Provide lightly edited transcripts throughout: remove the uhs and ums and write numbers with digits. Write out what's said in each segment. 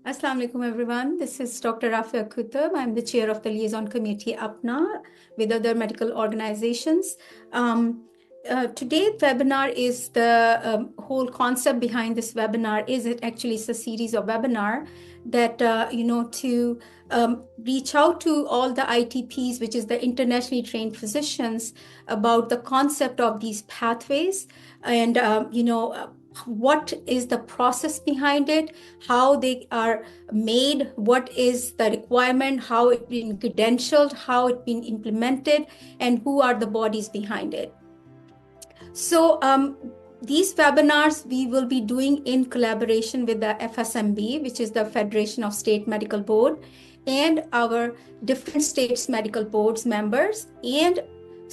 Assalamu alaikum, everyone. This is Dr. Rafia Kutab. I'm the chair of the Liaison Committee, APPNA, with other medical organizations. Today's webinar is the whole concept behind this webinar is it actually is a series of webinar that, to reach out to all the ITPs, which is the internationally trained physicians, about the concept of these pathways and, what is the process behind it, how they are made, what is the requirement, how it's been credentialed, how it's been implemented, and who are the bodies behind it. So these webinars we will be doing in collaboration with the FSMB, which is the Federation of State Medical Board, and our different states medical boards members and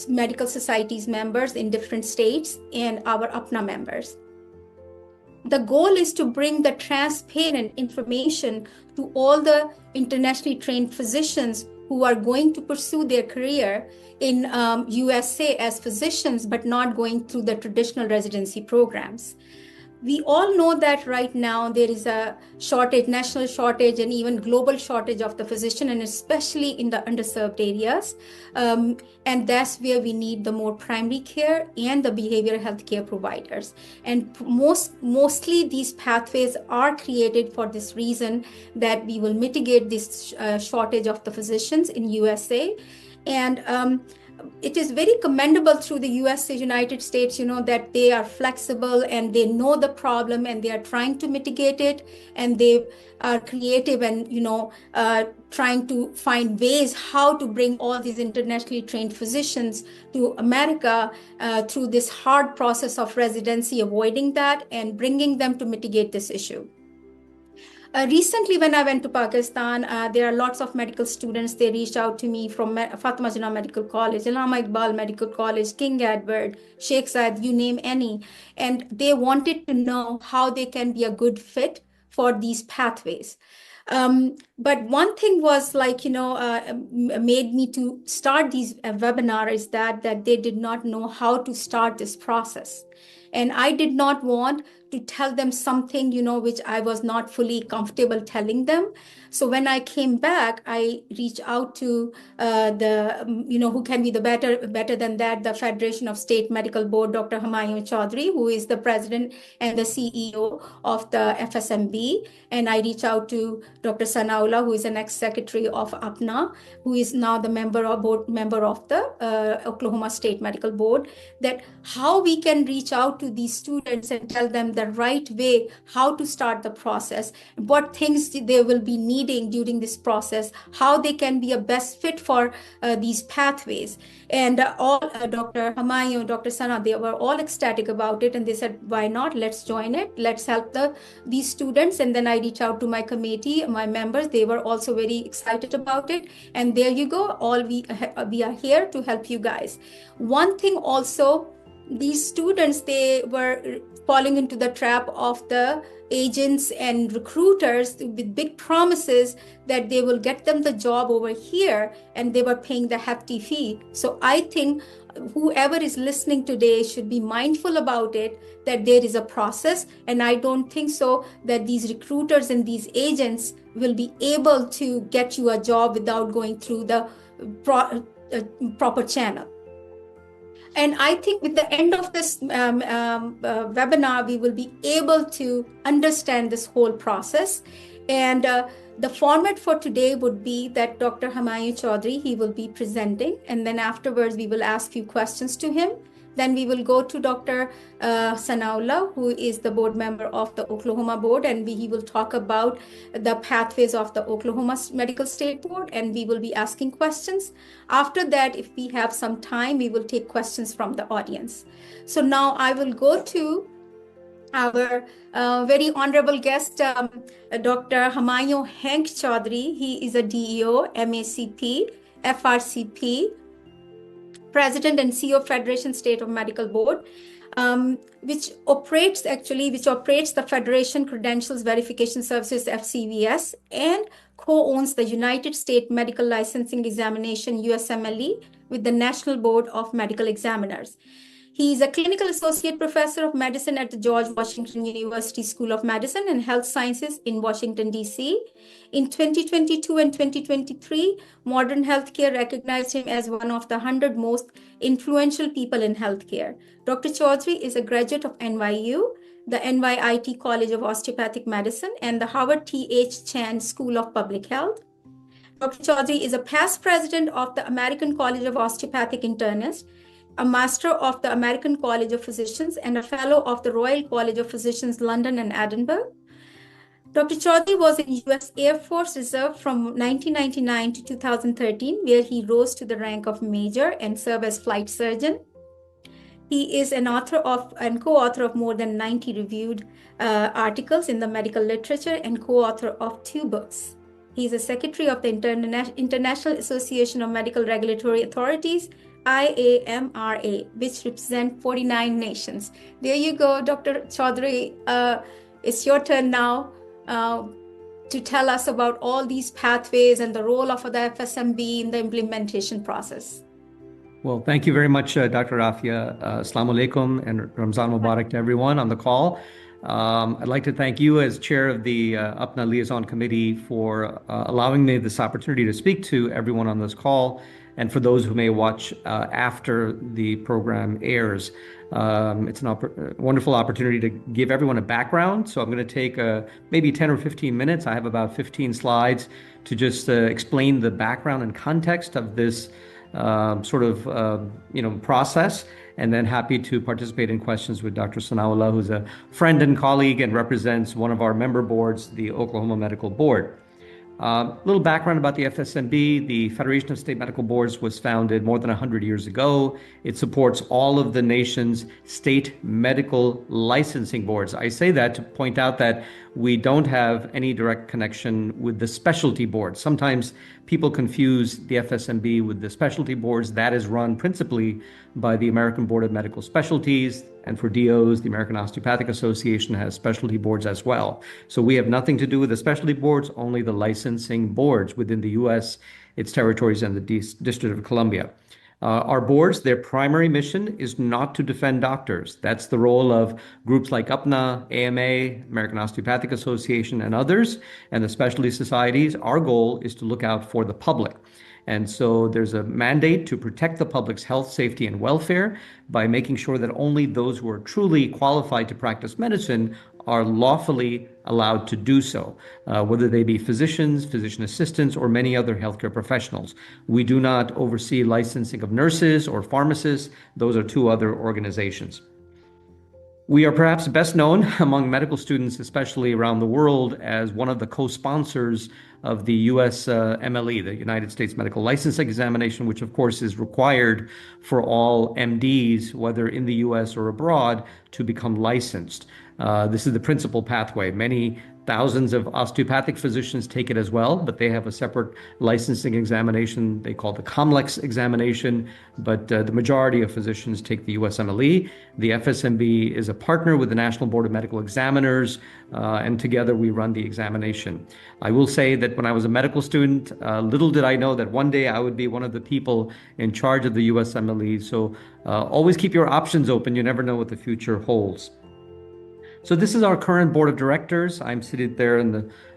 medical societies members in different states and our APPNA members. The goal is to bring the transparent information to all the internationally trained physicians who are going to pursue their career in USA as physicians, but not going through the traditional residency programs. We all know that right now there is a shortage, national shortage, and even global shortage of the physician, and especially in the underserved areas. And that's where we need the more primary care and the behavioral health care providers. And mostly these pathways are created for this reason, that we will mitigate this shortage of the physicians in USA. And it is very commendable through the USA, United States, that they are flexible and they know the problem and they are trying to mitigate it, and they are creative and, trying to find ways how to bring all these internationally trained physicians to America through this hard process of residency, avoiding that and bringing them to mitigate this issue. Recently, when I went to Pakistan, there are lots of medical students. They reached out to me from Fatima Jinnah Medical College, Allama Iqbal Medical College, King Edward, Sheikh Zayed, you name any. And they wanted to know how they can be a good fit for these pathways. But one thing was made me to start these webinars is that they did not know how to start this process. And I did not want to tell them something, which I was not fully comfortable telling them. So when I came back, I reached out to who can be the better than that, the Federation of State Medical Board, Dr. Humayun Chaudhry, who is the president and the CEO of the FSMB. And I reached out to Dr. Sanaullah, who is an ex-secretary of APPNA, who is now the member of the Oklahoma State Medical Board, that how we can reach out to these students and tell them the right way how to start the process, what things they will be needing during this process, how they can be a best fit for these pathways. And Dr. Humayun, Dr. Sana, they were all ecstatic about it, and they said, why not? Let's join it. Let's help these students. And then I reached out to my committee, my members. They were also very excited about it. And there you go. All we are here to help you guys. One thing also, these students, they were falling into the trap of the agents and recruiters with big promises that they will get them the job over here, and they were paying the hefty fee. So I think whoever is listening today should be mindful about it, that there is a process. And I don't think so that these recruiters and these agents will be able to get you a job without going through the proper channel. And I think with the end of this webinar, we will be able to understand this whole process. And the format for today would be that Dr. Humayun Chaudhry, he will be presenting. And then afterwards, we will ask few questions to him. Then we will go to Dr. Sanaullah, who is the board member of the Oklahoma board, and he will talk about the pathways of the Oklahoma Medical State Board, and we will be asking questions. After that, if we have some time, we will take questions from the audience. So now I will go to our very honorable guest, Dr. Humayun Hank Chaudhry. He is a DEO, MACP, FRCP, President and CEO of Federation State of Medical Board, which operates the Federation Credentials Verification Services, FCVS, and co-owns the United States Medical Licensing Examination, USMLE, with the National Board of Medical Examiners. He's a clinical associate professor of medicine at the George Washington University School of Medicine and Health Sciences in Washington, D.C. In 2022 and 2023, Modern Healthcare recognized him as one of the 100 most influential people in healthcare. Dr. Chaudhary is a graduate of NYU, the NYIT College of Osteopathic Medicine, and the Howard T.H. Chan School of Public Health. Dr. Chaudhary is a past president of the American College of Osteopathic Internists, a master of the American College of Physicians, and a fellow of the Royal College of Physicians, London and Edinburgh. Dr. Chaudhary was in U.S. Air Force Reserve from 1999 to 2013, where he rose to the rank of major and served as flight surgeon. He is an author of and co-author of more than 90 reviewed articles in the medical literature and co-author of 2 books. He is a secretary of the International Association of Medical Regulatory Authorities, IAMRA, which represent 49 nations. There you go, Dr. Chaudhary. It's your turn now to tell us about all these pathways and the role of the FSMB in the implementation process. Well, thank you very much, Dr. Rafia. Assalamu alaikum and Ramzan Mubarak to everyone on the call. I'd like to thank you as chair of the APPNA Liaison Committee for allowing me this opportunity to speak to everyone on this call, and for those who may watch after the program airs. It's a wonderful opportunity to give everyone a background. So I'm going to take maybe 10 or 15 minutes. I have about 15 slides to just explain the background and context of this process, and then happy to participate in questions with Dr. Sanaullah, who's a friend and colleague and represents one of our member boards, the Oklahoma Medical Board. A little background about the FSMB. The Federation of State Medical Boards was founded more than 100 years ago. It supports all of the nation's state medical licensing boards. I say that to point out that we don't have any direct connection with the specialty boards. Sometimes people confuse the FSMB with the specialty boards. That is run principally by the American Board of Medical Specialties, and for DOs, the American Osteopathic Association has specialty boards as well. So we have nothing to do with the specialty boards, only the licensing boards within the U.S., its territories, and the District of Columbia. Our boards, their primary mission is not to defend doctors. That's the role of groups like APPNA, AMA, American Osteopathic Association, and others, and the specialty societies. Our goal is to look out for the public. And so there's a mandate to protect the public's health, safety, and welfare by making sure that only those who are truly qualified to practice medicine are lawfully allowed to do so, whether they be physicians, physician assistants, or many other healthcare professionals. We do not oversee licensing of nurses or pharmacists. Those are 2 other organizations. We are perhaps best known among medical students, especially around the world, as one of the co-sponsors of the U.S. MLE, the United States Medical License Examination, which of course is required for all MDs, whether in the U.S. or abroad, to become licensed. This is the principal pathway. Many thousands of osteopathic physicians take it as well, but they have a separate licensing examination they call the COMLEX examination, but the majority of physicians take the USMLE. The FSMB is a partner with the National Board of Medical Examiners, and together we run the examination. I will say that when I was a medical student, little did I know that one day I would be one of the people in charge of the USMLE. So always keep your options open. You never know what the future holds. So this is our current board of directors. I'm seated there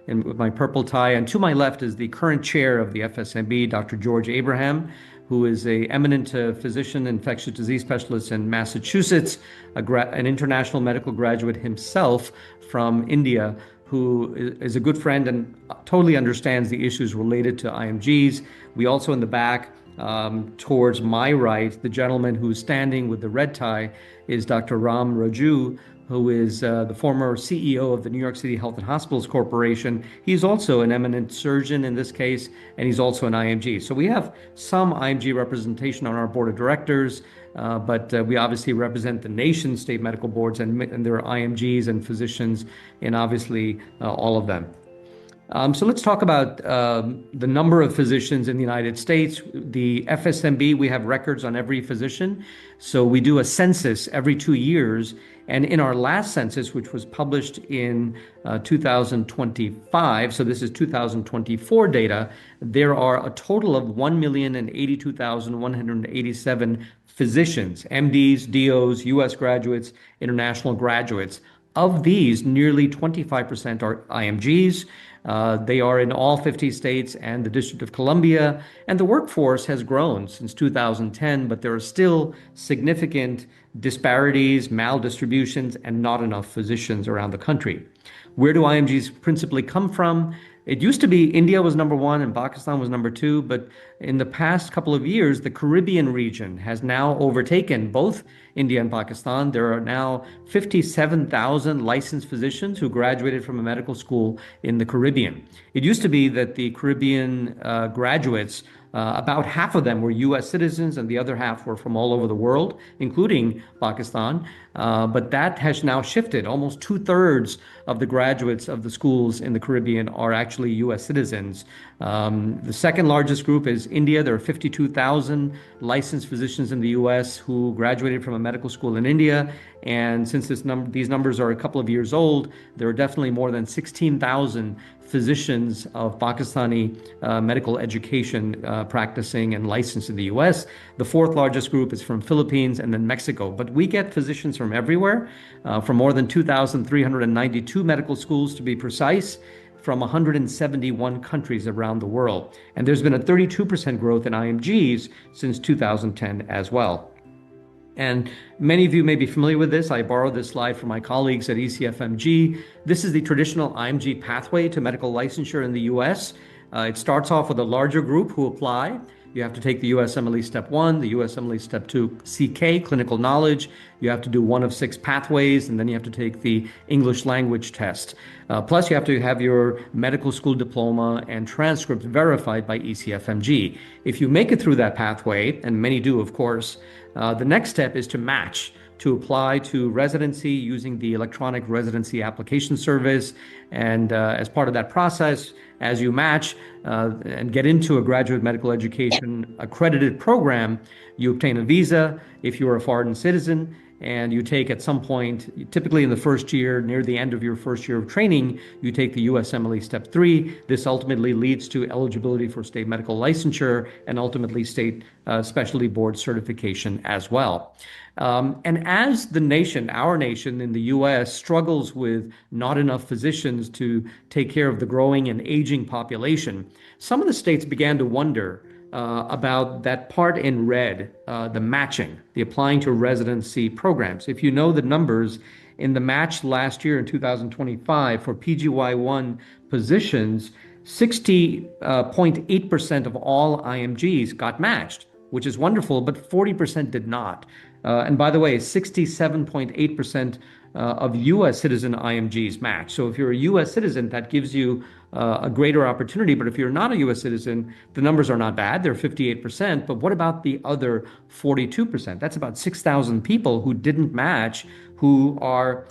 with my purple tie, and to my left is the current chair of the FSMB, Dr. George Abraham, who is an eminent physician, infectious disease specialist in Massachusetts, an international medical graduate himself from India, who is a good friend and totally understands the issues related to IMGs. We also in the back, towards my right, the gentleman who's standing with the red tie is Dr. Ram Raju, who is the former CEO of the New York City Health and Hospitals Corporation. He's also an eminent surgeon in this case, and he's also an IMG. So we have some IMG representation on our board of directors, but we obviously represent the nation's state medical boards, and there are IMGs and physicians in obviously all of them. So let's talk about the number of physicians in the United States. The FSMB, we have records on every physician. So we do a census every 2 years. And in our last census, which was published in 2025, so this is 2024 data, there are a total of 1,082,187 physicians, MDs, DOs, US graduates, international graduates. Of these, nearly 25% are IMGs. They are in all 50 states and the District of Columbia, and the workforce has grown since 2010, but there are still significant disparities, maldistributions, and not enough physicians around the country. Where do IMGs principally come from? It used to be India was number one and Pakistan was number two, but in the past couple of years, the Caribbean region has now overtaken both India and Pakistan. There are now 57,000 licensed physicians who graduated from a medical school in the Caribbean. It used to be that the Caribbean graduates, about half of them were US citizens and the other half were from all over the world, including Pakistan. But that has now shifted. Almost 2/3 of the graduates of the schools in the Caribbean are actually US citizens. The second largest group is India. There are 52,000 licensed physicians in the US who graduated from a medical school in India. And since these numbers are a couple of years old, there are definitely more than 16,000 physicians of Pakistani medical education practicing and licensed in the US. The fourth largest group is from Philippines and then Mexico. But we get physicians from everywhere, from more than 2,392 medical schools to be precise, from 171 countries around the world. And there's been a 32% growth in IMGs since 2010 as well. And many of you may be familiar with this. I borrowed this slide from my colleagues at ECFMG. This is the traditional IMG pathway to medical licensure in the US. It starts off with a larger group who apply. You have to take the USMLE Step 1, the USMLE Step 2 CK, clinical knowledge. You have to do one of 6 pathways, and then you have to take the English language test. Plus, you have to have your medical school diploma and transcript verified by ECFMG. If you make it through that pathway, and many do, of course, the next step is to match, to apply to residency using the electronic residency application service. And as part of that process, as you match and get into a graduate medical education accredited program, you obtain a visa if you're a foreign citizen, and you take at some point, typically in the first year, near the end of your first year of training, you take the USMLE Step 3. This ultimately leads to eligibility for state medical licensure and ultimately state specialty board certification as well. And as the nation, our nation in the US, struggles with not enough physicians to take care of the growing and aging population, some of the states began to wonder about that part in red, the matching, the applying to residency programs. If you know the numbers, in the match last year in 2025 for PGY1 positions, 60.8% of all IMGs got matched, which is wonderful, but 40% did not. And by the way, 67.8% of US citizen IMGs match. So if you're a US citizen, that gives you a greater opportunity. But if you're not a US citizen, the numbers are not bad. They're 58%. But what about the other 42%? That's about 6,000 people who didn't match, who are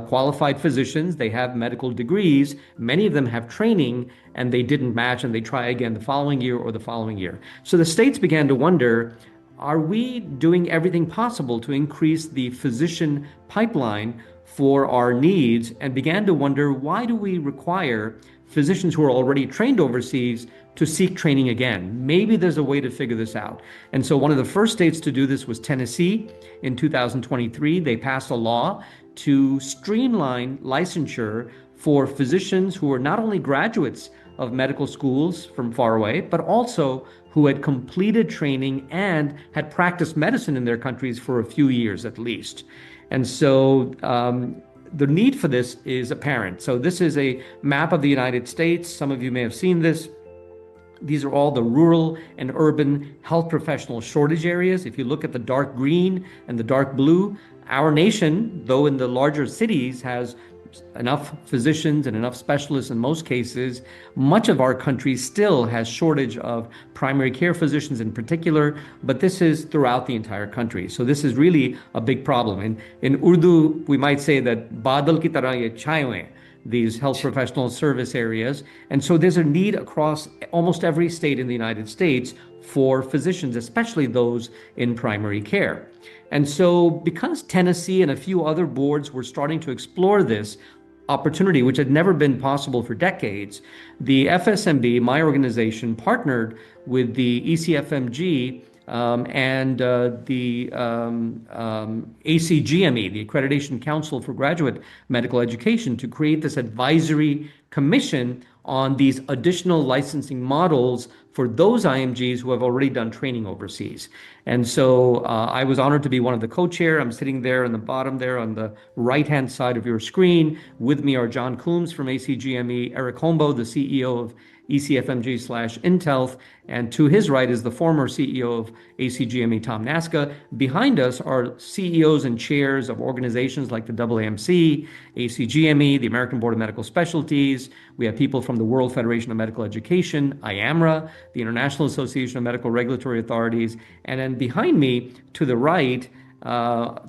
qualified physicians. They have medical degrees. Many of them have training, and they didn't match, and they try again the following year or the following year. So the states began to wonder, are we doing everything possible to increase the physician pipeline for our needs, and began to wonder, why do we require physicians who are already trained overseas to seek training again? Maybe there's a way to figure this out. And so one of the first states to do this was Tennessee. In 2023, they passed a law to streamline licensure for physicians who are not only graduates of medical schools from far away, but also who had completed training and had practiced medicine in their countries for a few years at least. And so the need for this is apparent. So this is a map of the United States. Some of you may have seen this. These are all the rural and urban health professional shortage areas. If you look at the dark green and the dark blue, our nation, though in the larger cities, has enough physicians and enough specialists in most cases. Much of our country still has shortage of primary care physicians in particular, but this is throughout the entire country. So this is really a big problem. In Urdu, we might say that badal ki tarah ye chhaye hue, these health professional service areas. And so there's a need across almost every state in the United States for physicians, especially those in primary care. And so because Tennessee and a few other boards were starting to explore this opportunity, which had never been possible for decades, the FSMB, my organization, partnered with the ECFMG and the ACGME, the Accreditation Council for Graduate Medical Education, to create this advisory commission on these additional licensing models for those IMGs who have already done training overseas. And so I was honored to be one of the co-chair. I'm sitting there in the bottom there on the right-hand side of your screen. With me are John Coombs from ACGME, Eric Hombo, the CEO of ECFMG/Intelth, and to his right is the former CEO of ACGME, Tom Naska. Behind us are CEOs and chairs of organizations like the AAMC, ACGME, the American Board of Medical Specialties. We have people from the World Federation of Medical Education, IAMRA, the International Association of Medical Regulatory Authorities, and then behind me to the right,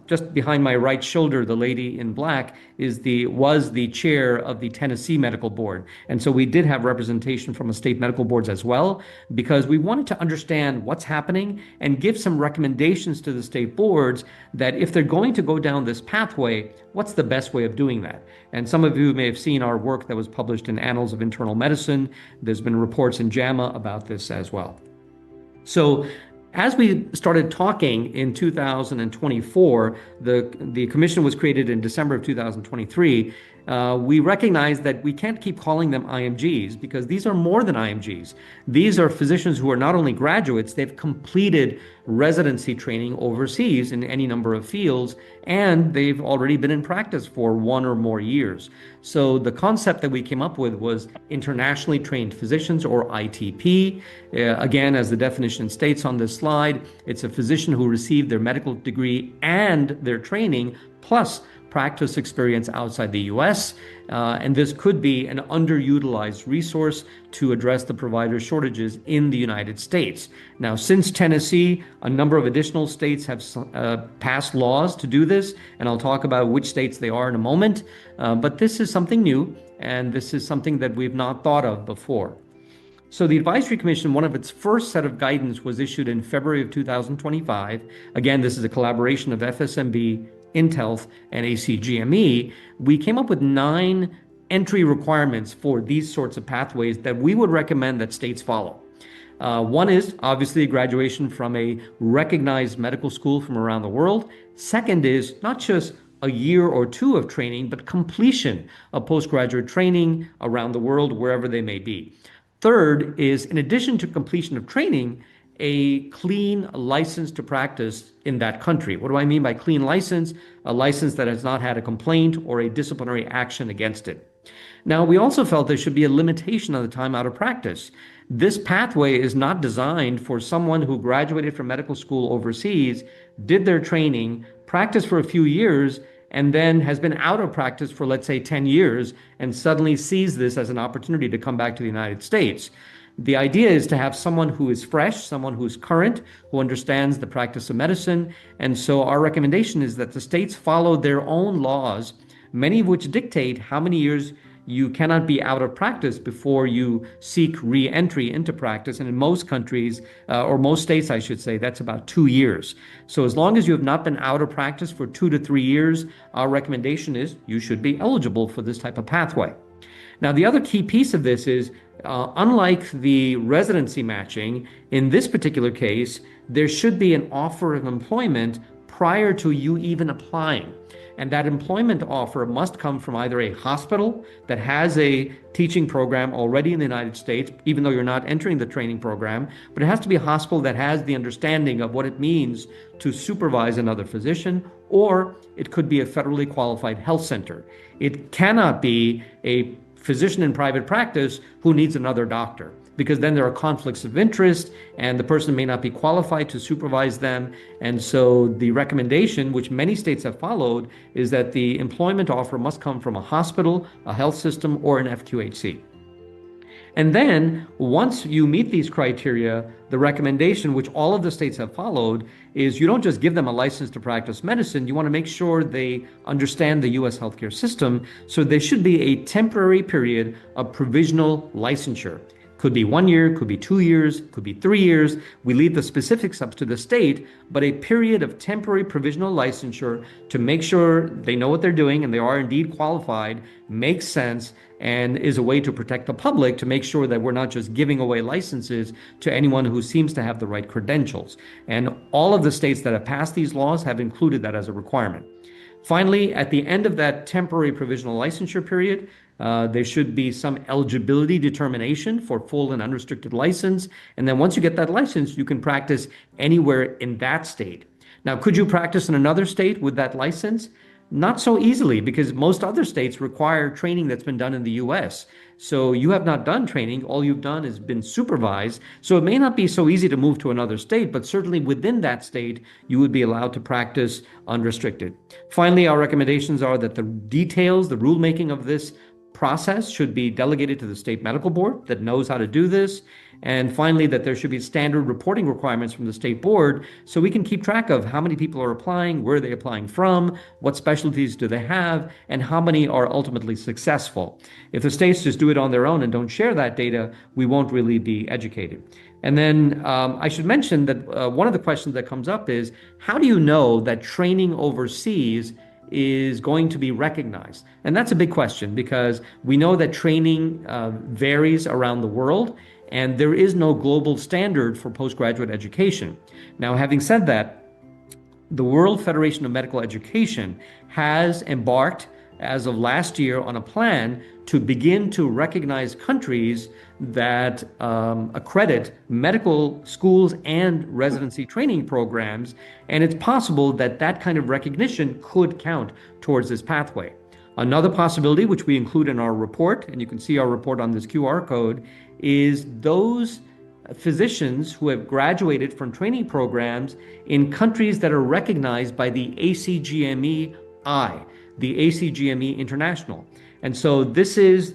just behind my right shoulder, the lady in black was the chair of the Tennessee Medical Board. And so we did have representation from the state medical boards as well, because we wanted to understand what's happening and give some recommendations to the state boards that if they're going to go down this pathway, what's the best way of doing that? And some of you may have seen our work that was published in Annals of Internal Medicine. There's been reports in JAMA about this as well. So as we started talking in 2024, the commission was created in December of 2023. We recognized that we can't keep calling them IMGs because these are more than IMGs. These are physicians who are not only graduates, they've completed residency training overseas in any number of fields, and they've already been in practice for 1 or more years. So the concept that we came up with was internationally trained physicians, or ITP. Again, as the definition states on this slide, it's a physician who received their medical degree and their training plus practice experience outside the US, and this could be an underutilized resource to address the provider shortages in the United States. Now, since Tennessee, a number of additional states have passed laws to do this, and I'll talk about which states they are in a moment, but this is something new, and this is something that we've not thought of before. So the Advisory Commission, one of its first set of guidance was issued in February of 2025. Again, this is a collaboration of FSMB, Intelth, and ACGME. We came up with 9 entry requirements for these sorts of pathways that we would recommend that states follow. One is obviously graduation from a recognized medical school from around the world. Second is not just a year or 2 of training, but completion of postgraduate training around the world, wherever they may be. Third is, in addition to completion of training, a clean license to practice in that country. What do I mean by clean license? A license that has not had a complaint or a disciplinary action against it. Now, we also felt there should be a limitation on the time out of practice. This pathway is not designed for someone who graduated from medical school overseas, did their training, practiced for a few years, and then has been out of practice for, let's say, 10 years, and suddenly sees this as an opportunity to come back to the United States. The idea is to have someone who is fresh, someone who's current, who understands the practice of medicine. And so our recommendation is that the states follow their own laws, many of which dictate how many years you cannot be out of practice before you seek re-entry into practice. And in most countries, or most states, I should say, that's about 2 years. So as long as you have not been out of practice for 2 to 3 years, our recommendation is you should be eligible for this type of pathway. Now, the other key piece of this is, unlike the residency matching, in this particular case, there should be an offer of employment prior to you even applying. And that employment offer must come from either a hospital that has a teaching program already in the United States, even though you're not entering the training program, but it has to be a hospital that has the understanding of what it means to supervise another physician, or it could be a federally qualified health center. It cannot be a physician in private practice who needs another doctor, because then there are conflicts of interest and the person may not be qualified to supervise them. And so the recommendation, which many states have followed, is that the employment offer must come from a hospital, a health system, or an FQHC. And then once you meet these criteria, the recommendation, which all of the states have followed, is you don't just give them a license to practice medicine. You want to make sure they understand the US healthcare system. So there should be a temporary period of provisional licensure. Could be 1 year, could be 2 years, could be 3 years. We leave the specifics up to the state, but a period of temporary provisional licensure to make sure they know what they're doing and they are indeed qualified makes sense and is a way to protect the public, to make sure that we're not just giving away licenses to anyone who seems to have the right credentials. And all of the states that have passed these laws have included that as a requirement. Finally, at the end of that temporary provisional licensure period, there should be some eligibility determination for full and unrestricted license. And then once you get that license, you can practice anywhere in that state. Now, could you practice in another state with that license? Not so easily, because most other states require training that's been done in the US. So you have not done training, all you've done is been supervised. So it may not be so easy to move to another state, but certainly within that state, you would be allowed to practice unrestricted. Finally, our recommendations are that the details, the rulemaking of this process should be delegated to the state medical board that knows how to do this. And finally, that there should be standard reporting requirements from the state board so we can keep track of how many people are applying, where are they applying from, what specialties do they have, and how many are ultimately successful. If the states just do it on their own and don't share that data, we won't really be educated. And then I should mention that one of the questions that comes up is, how do you know that training overseas is going to be recognized? And that's a big question, because we know that training varies around the world, and there is no global standard for postgraduate education. Now, having said that, the World Federation of Medical Education has embarked, as of last year, on a plan to begin to recognize countries that accredit medical schools and residency training programs. And it's possible that that kind of recognition could count towards this pathway. Another possibility, which we include in our report, and you can see our report on this QR code, is those physicians who have graduated from training programs in countries that are recognized by the ACGME-I, the ACGME International. And so this is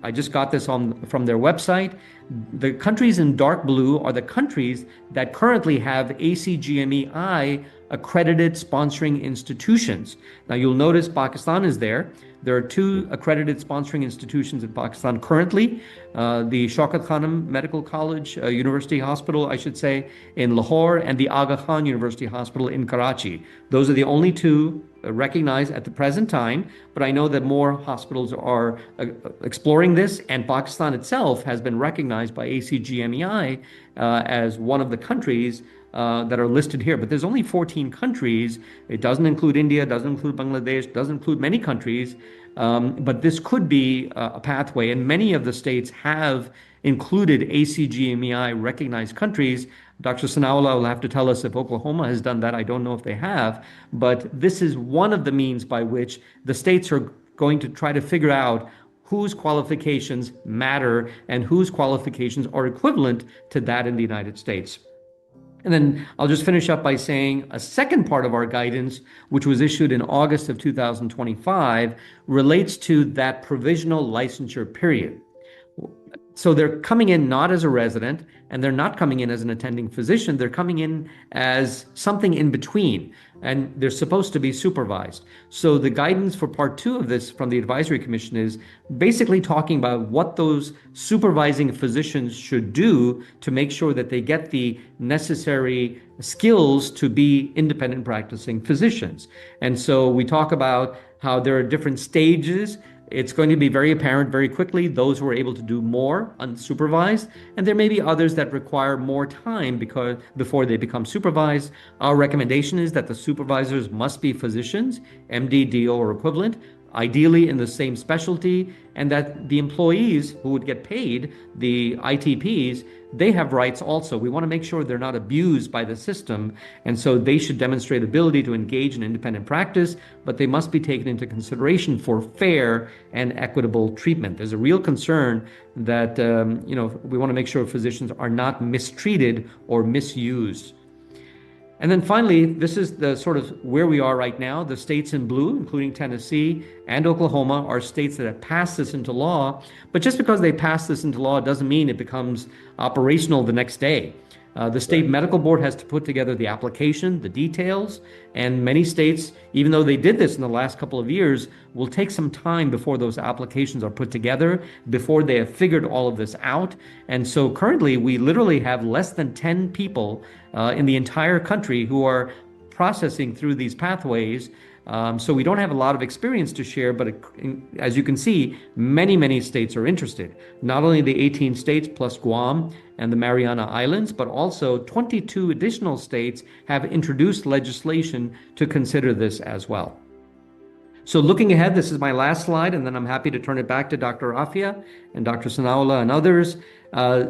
I just got this from their website. The countries in dark blue are the countries that currently have ACGME-I accredited sponsoring institutions. Now you'll notice Pakistan is there. There are 2 accredited sponsoring institutions in Pakistan currently, the Shaukat Khanum Medical College, University Hospital, I should say, in Lahore, and the Aga Khan University Hospital in Karachi. Those are the only 2 recognized at the present time, but I know that more hospitals are exploring this, and Pakistan itself has been recognized by ACGMEI as one of the countries that are listed here. But there's only 14 countries. It doesn't include India, doesn't include Bangladesh, doesn't include many countries. But this could be a pathway, and many of the states have included ACGMEI recognized countries. Dr. Sanaullah will have to tell us if Oklahoma has done that. I don't know if they have, but this is one of the means by which the states are going to try to figure out whose qualifications matter and whose qualifications are equivalent to that in the United States. And then I'll just finish up by saying a second part of our guidance, which was issued in August of 2025, relates to that provisional licensure period. So they're coming in not as a resident, and they're not coming in as an attending physician. They're coming in as something in between, and they're supposed to be supervised. So the guidance for part 2 of this from the Advisory Commission is basically talking about what those supervising physicians should do to make sure that they get the necessary skills to be independent practicing physicians. And so we talk about how there are different stages. It's going to be very apparent very quickly, those who are able to do more unsupervised, and there may be others that require more time before they become supervised. Our recommendation is that the supervisors must be physicians, MD, DO, or equivalent, ideally in the same specialty, and that the employees who would get paid, the ITPs, they have rights also. We want to make sure they're not abused by the system, and so they should demonstrate ability to engage in independent practice, but they must be taken into consideration for fair and equitable treatment. There's a real concern that we want to make sure physicians are not mistreated or misused. And then finally, this is the sort of where we are right now. The states in blue, including Tennessee and Oklahoma, are states that have passed this into law. But just because they pass this into law doesn't mean it becomes operational the next day. The state medical board has to put together the application, the details, and many states, even though they did this in the last couple of years, will take some time before those applications are put together, before they have figured all of this out. And so currently, we literally have less than 10 people in the entire country who are processing through these pathways. So we don't have a lot of experience to share, but as you can see, many states are interested. Not only the 18 states plus Guam and the Mariana Islands, but also 22 additional states have introduced legislation to consider this as well. So looking ahead, this is my last slide, and then I'm happy to turn it back to Dr. Afia and Dr. Sanaullah and others.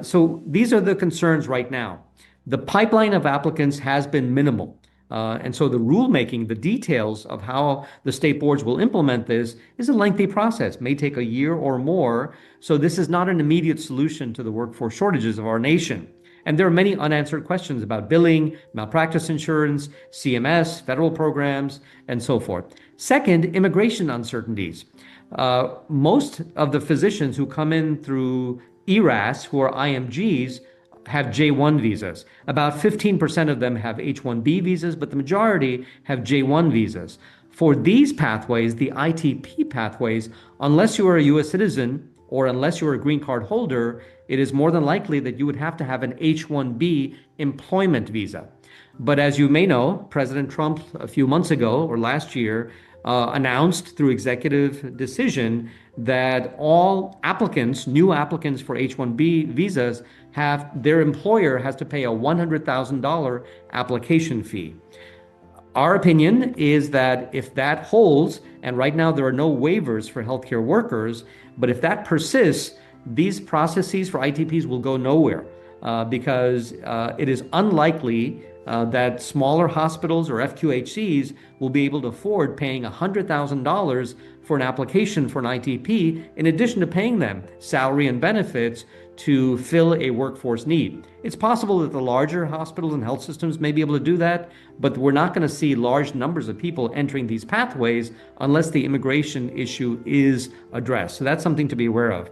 So these are the concerns right now. The pipeline of applicants has been minimal. And so the rulemaking, the details of how the state boards will implement this is a lengthy process, may take a year or more. So this is not an immediate solution to the workforce shortages of our nation. And there are many unanswered questions about billing, malpractice insurance, CMS, federal programs, and so forth. Second, immigration uncertainties. Most of the physicians who come in through ERAS, who are IMGs, have J1 visas. About 15% of them have H1B visas, but the majority have J1 visas. For these pathways, the ITP pathways, unless you are a US citizen or unless you're a green card holder, it is more than likely that you would have to have an H1B employment visa. But as you may know, President Trump a few months ago or last year announced through executive decision that all applicants, new applicants for H-1B visas, their employer has to pay a $100,000 application fee. Our opinion is that if that holds, and right now there are no waivers for healthcare workers, but if that persists, these processes for ITPs will go nowhere because it is unlikely that smaller hospitals or FQHCs will be able to afford paying $100,000 for an application for an ITP, in addition to paying them salary and benefits to fill a workforce need. It's possible that the larger hospitals and health systems may be able to do that, but we're not going to see large numbers of people entering these pathways unless the immigration issue is addressed. So that's something to be aware of.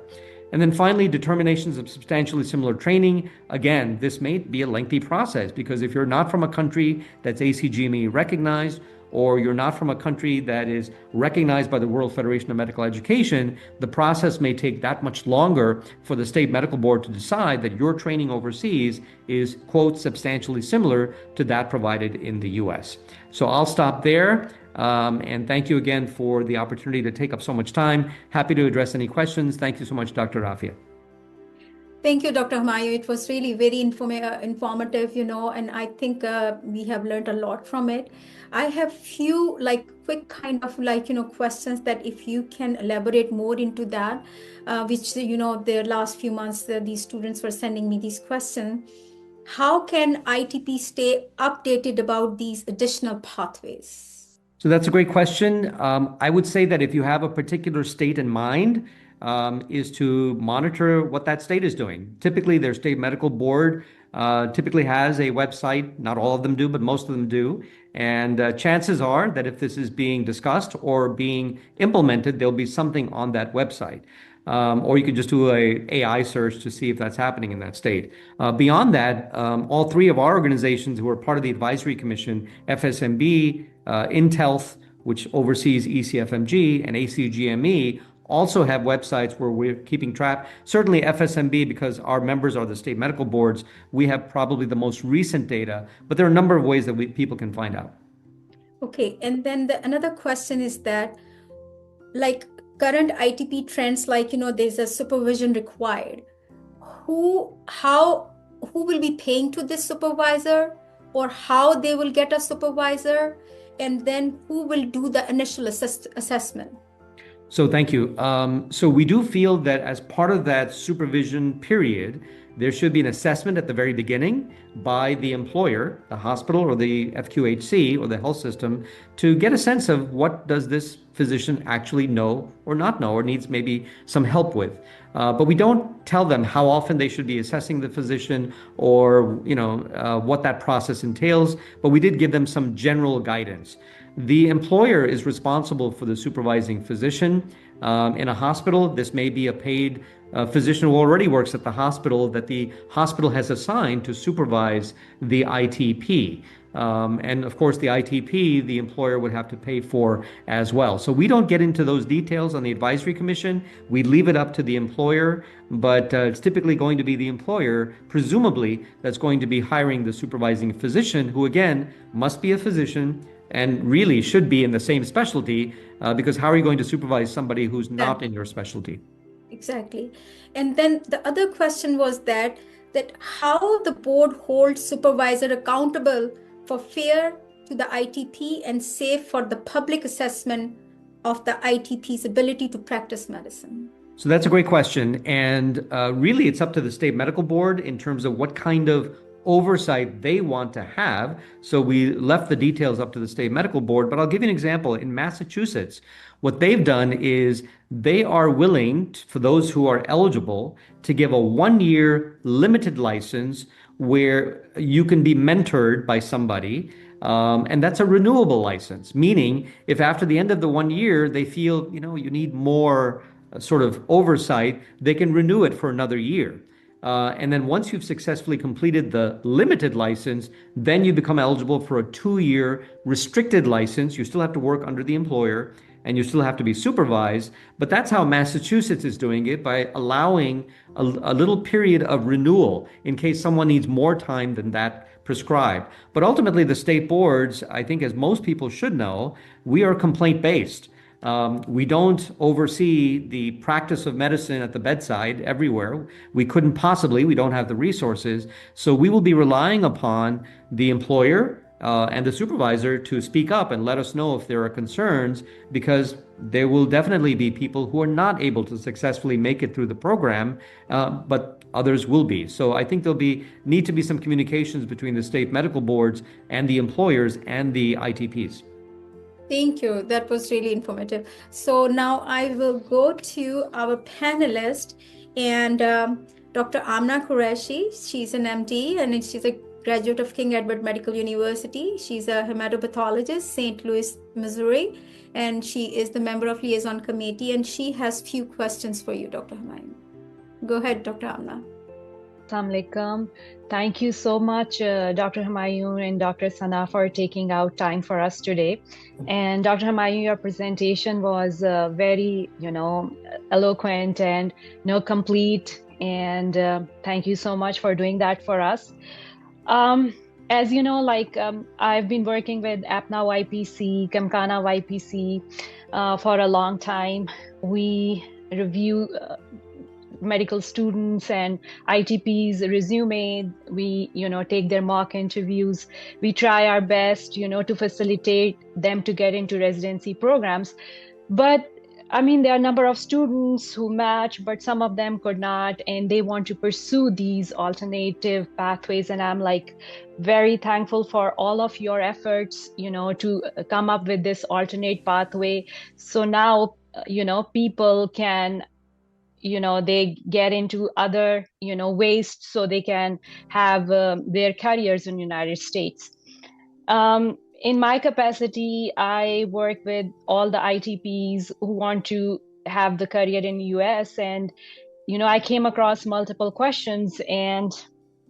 And then finally, determinations of substantially similar training. Again, this may be a lengthy process because if you're not from a country that's ACGME recognized, or you're not from a country that is recognized by the World Federation of Medical Education, the process may take that much longer for the state medical board to decide that your training overseas is, quote, substantially similar to that provided in the US. So I'll stop there. And thank you again for the opportunity to take up so much time. Happy to address any questions. Thank you so much, Dr. Afia. Thank you, Dr. Humayun. It was really very informative, and I think we have learned a lot from it. I have few quick kind of questions that if you can elaborate more into that, which, the last few months, these students were sending me these questions. How can ITP stay updated about these additional pathways? So that's a great question. I would say that if you have a particular state in mind, is to monitor what that state is doing. Typically, their state medical board typically has a website. Not all of them do, but most of them do. And chances are that if this is being discussed or being implemented, there'll be something on that website. Or you could just do an AI search to see if that's happening in that state. Beyond that, all three of our organizations who are part of the advisory commission, FSMB, InThealth, which oversees ECFMG, and ACGME, also have websites where we're keeping track. Certainly FSMB, because our members are the state medical boards, we have probably the most recent data, but there are a number of ways that people can find out. Okay, and then another question is that, current ITP trends, there's a supervision required. Who will be paying to this supervisor, or how they will get a supervisor, and then who will do the initial assessment? So thank you. So we do feel that as part of that supervision period, there should be an assessment at the very beginning by the employer, the hospital or the FQHC or the health system, to get a sense of what does this physician actually know or not know, or needs maybe some help with. But we don't tell them how often they should be assessing the physician or what that process entails, but we did give them some general guidance. The employer is responsible for the supervising physician. In a hospital, this may be a paid physician who already works at the hospital that the hospital has assigned to supervise the ITP. And of course, the ITP, the employer would have to pay for as well. So we don't get into those details on the advisory commission. We leave it up to the employer, but it's typically going to be the employer, presumably, that's going to be hiring the supervising physician, who again must be a physician and really should be in the same specialty, because how are you going to supervise somebody who's not in your specialty? Exactly. And then the other question was that how the board holds supervisor accountable for fair to the ITP and safe for the public assessment of the ITP's ability to practice medicine. So that's a great question. And really, it's up to the state medical board in terms of what kind of oversight they want to have. So we left the details up to the state medical board, but I'll give you an example. In Massachusetts, what they've done is they are willing, for those who are eligible, to give a 1-year limited license where you can be mentored by somebody. And that's a renewable license, meaning if after the end of the 1 year they feel, you need more sort of oversight, they can renew it for another year. And then once you've successfully completed the limited license, then you become eligible for a 2-year restricted license. You still have to work under the employer and you still have to be supervised. But that's how Massachusetts is doing it, by allowing a little period of renewal in case someone needs more time than that prescribed. But ultimately, the state boards, I think, as most people should know, we are complaint-based. We don't oversee the practice of medicine at the bedside everywhere. We couldn't possibly, we don't have the resources. So we will be relying upon the employer and the supervisor to speak up and let us know if there are concerns, because there will definitely be people who are not able to successfully make it through the program, but others will be. So I think need to be some communications between the state medical boards and the employers and the ITPs. Thank you. That was really informative. So now I will go to our panelist, and Dr. Amna Qureshi. She's an MD and she's a graduate of King Edward Medical University. She's a hematopathologist, St. Louis, Missouri, and she is the member of Liaison Committee, and she has few questions for you, Dr. Humayun. Go ahead, Dr. Amna. Assalamu alaikum. Thank you so much, Dr. Humayun and Dr. Sana, for taking out time for us today. And Dr. Humayun, your presentation was very, eloquent and complete. And thank you so much for doing that for us. As you know, I've been working with APPNA YPC, Kamkana YPC for a long time. We review medical students and ITPs resume. We, take their mock interviews. We try our best, to facilitate them to get into residency programs. But there are a number of students who match, but some of them could not, and they want to pursue these alternative pathways. And I'm very thankful for all of your efforts, to come up with this alternate pathway. So now, people can, they get into other, ways so they can have their careers in the United States. In my capacity, I work with all the ITPs who want to have the career in the US. And, I came across multiple questions, and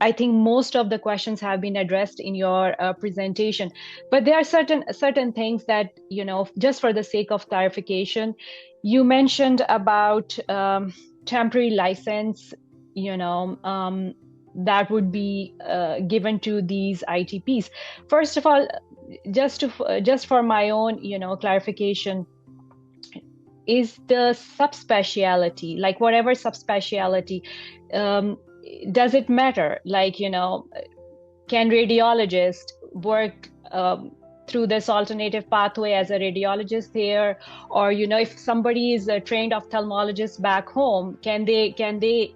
I think most of the questions have been addressed in your presentation. But there are certain things that, just for the sake of clarification, you mentioned about temporary license, that would be given to these ITPs. First of all, just for my own, clarification, is the subspecialty, whatever subspecialty, does it matter? Can radiologist work through this alternative pathway as a radiologist here? Or, if somebody is a trained ophthalmologist back home, can they,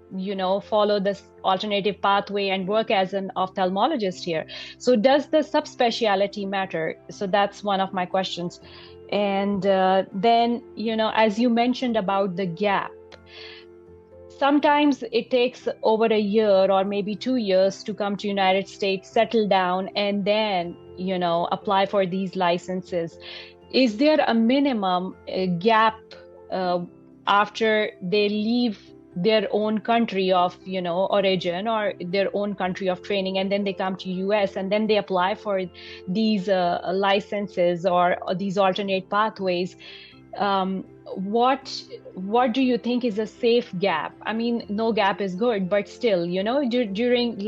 follow this alternative pathway and work as an ophthalmologist here? So does the subspecialty matter? So that's one of my questions. And then, as you mentioned about the gap, sometimes it takes over a year or maybe 2 years to come to United States, settle down, and then, apply for these licenses. Is there a minimum gap after they leave their own country of origin or their own country of training, and then they come to US and then they apply for these licenses or these alternate pathways. What do you think is a safe gap? I mean, no gap is good, but still, during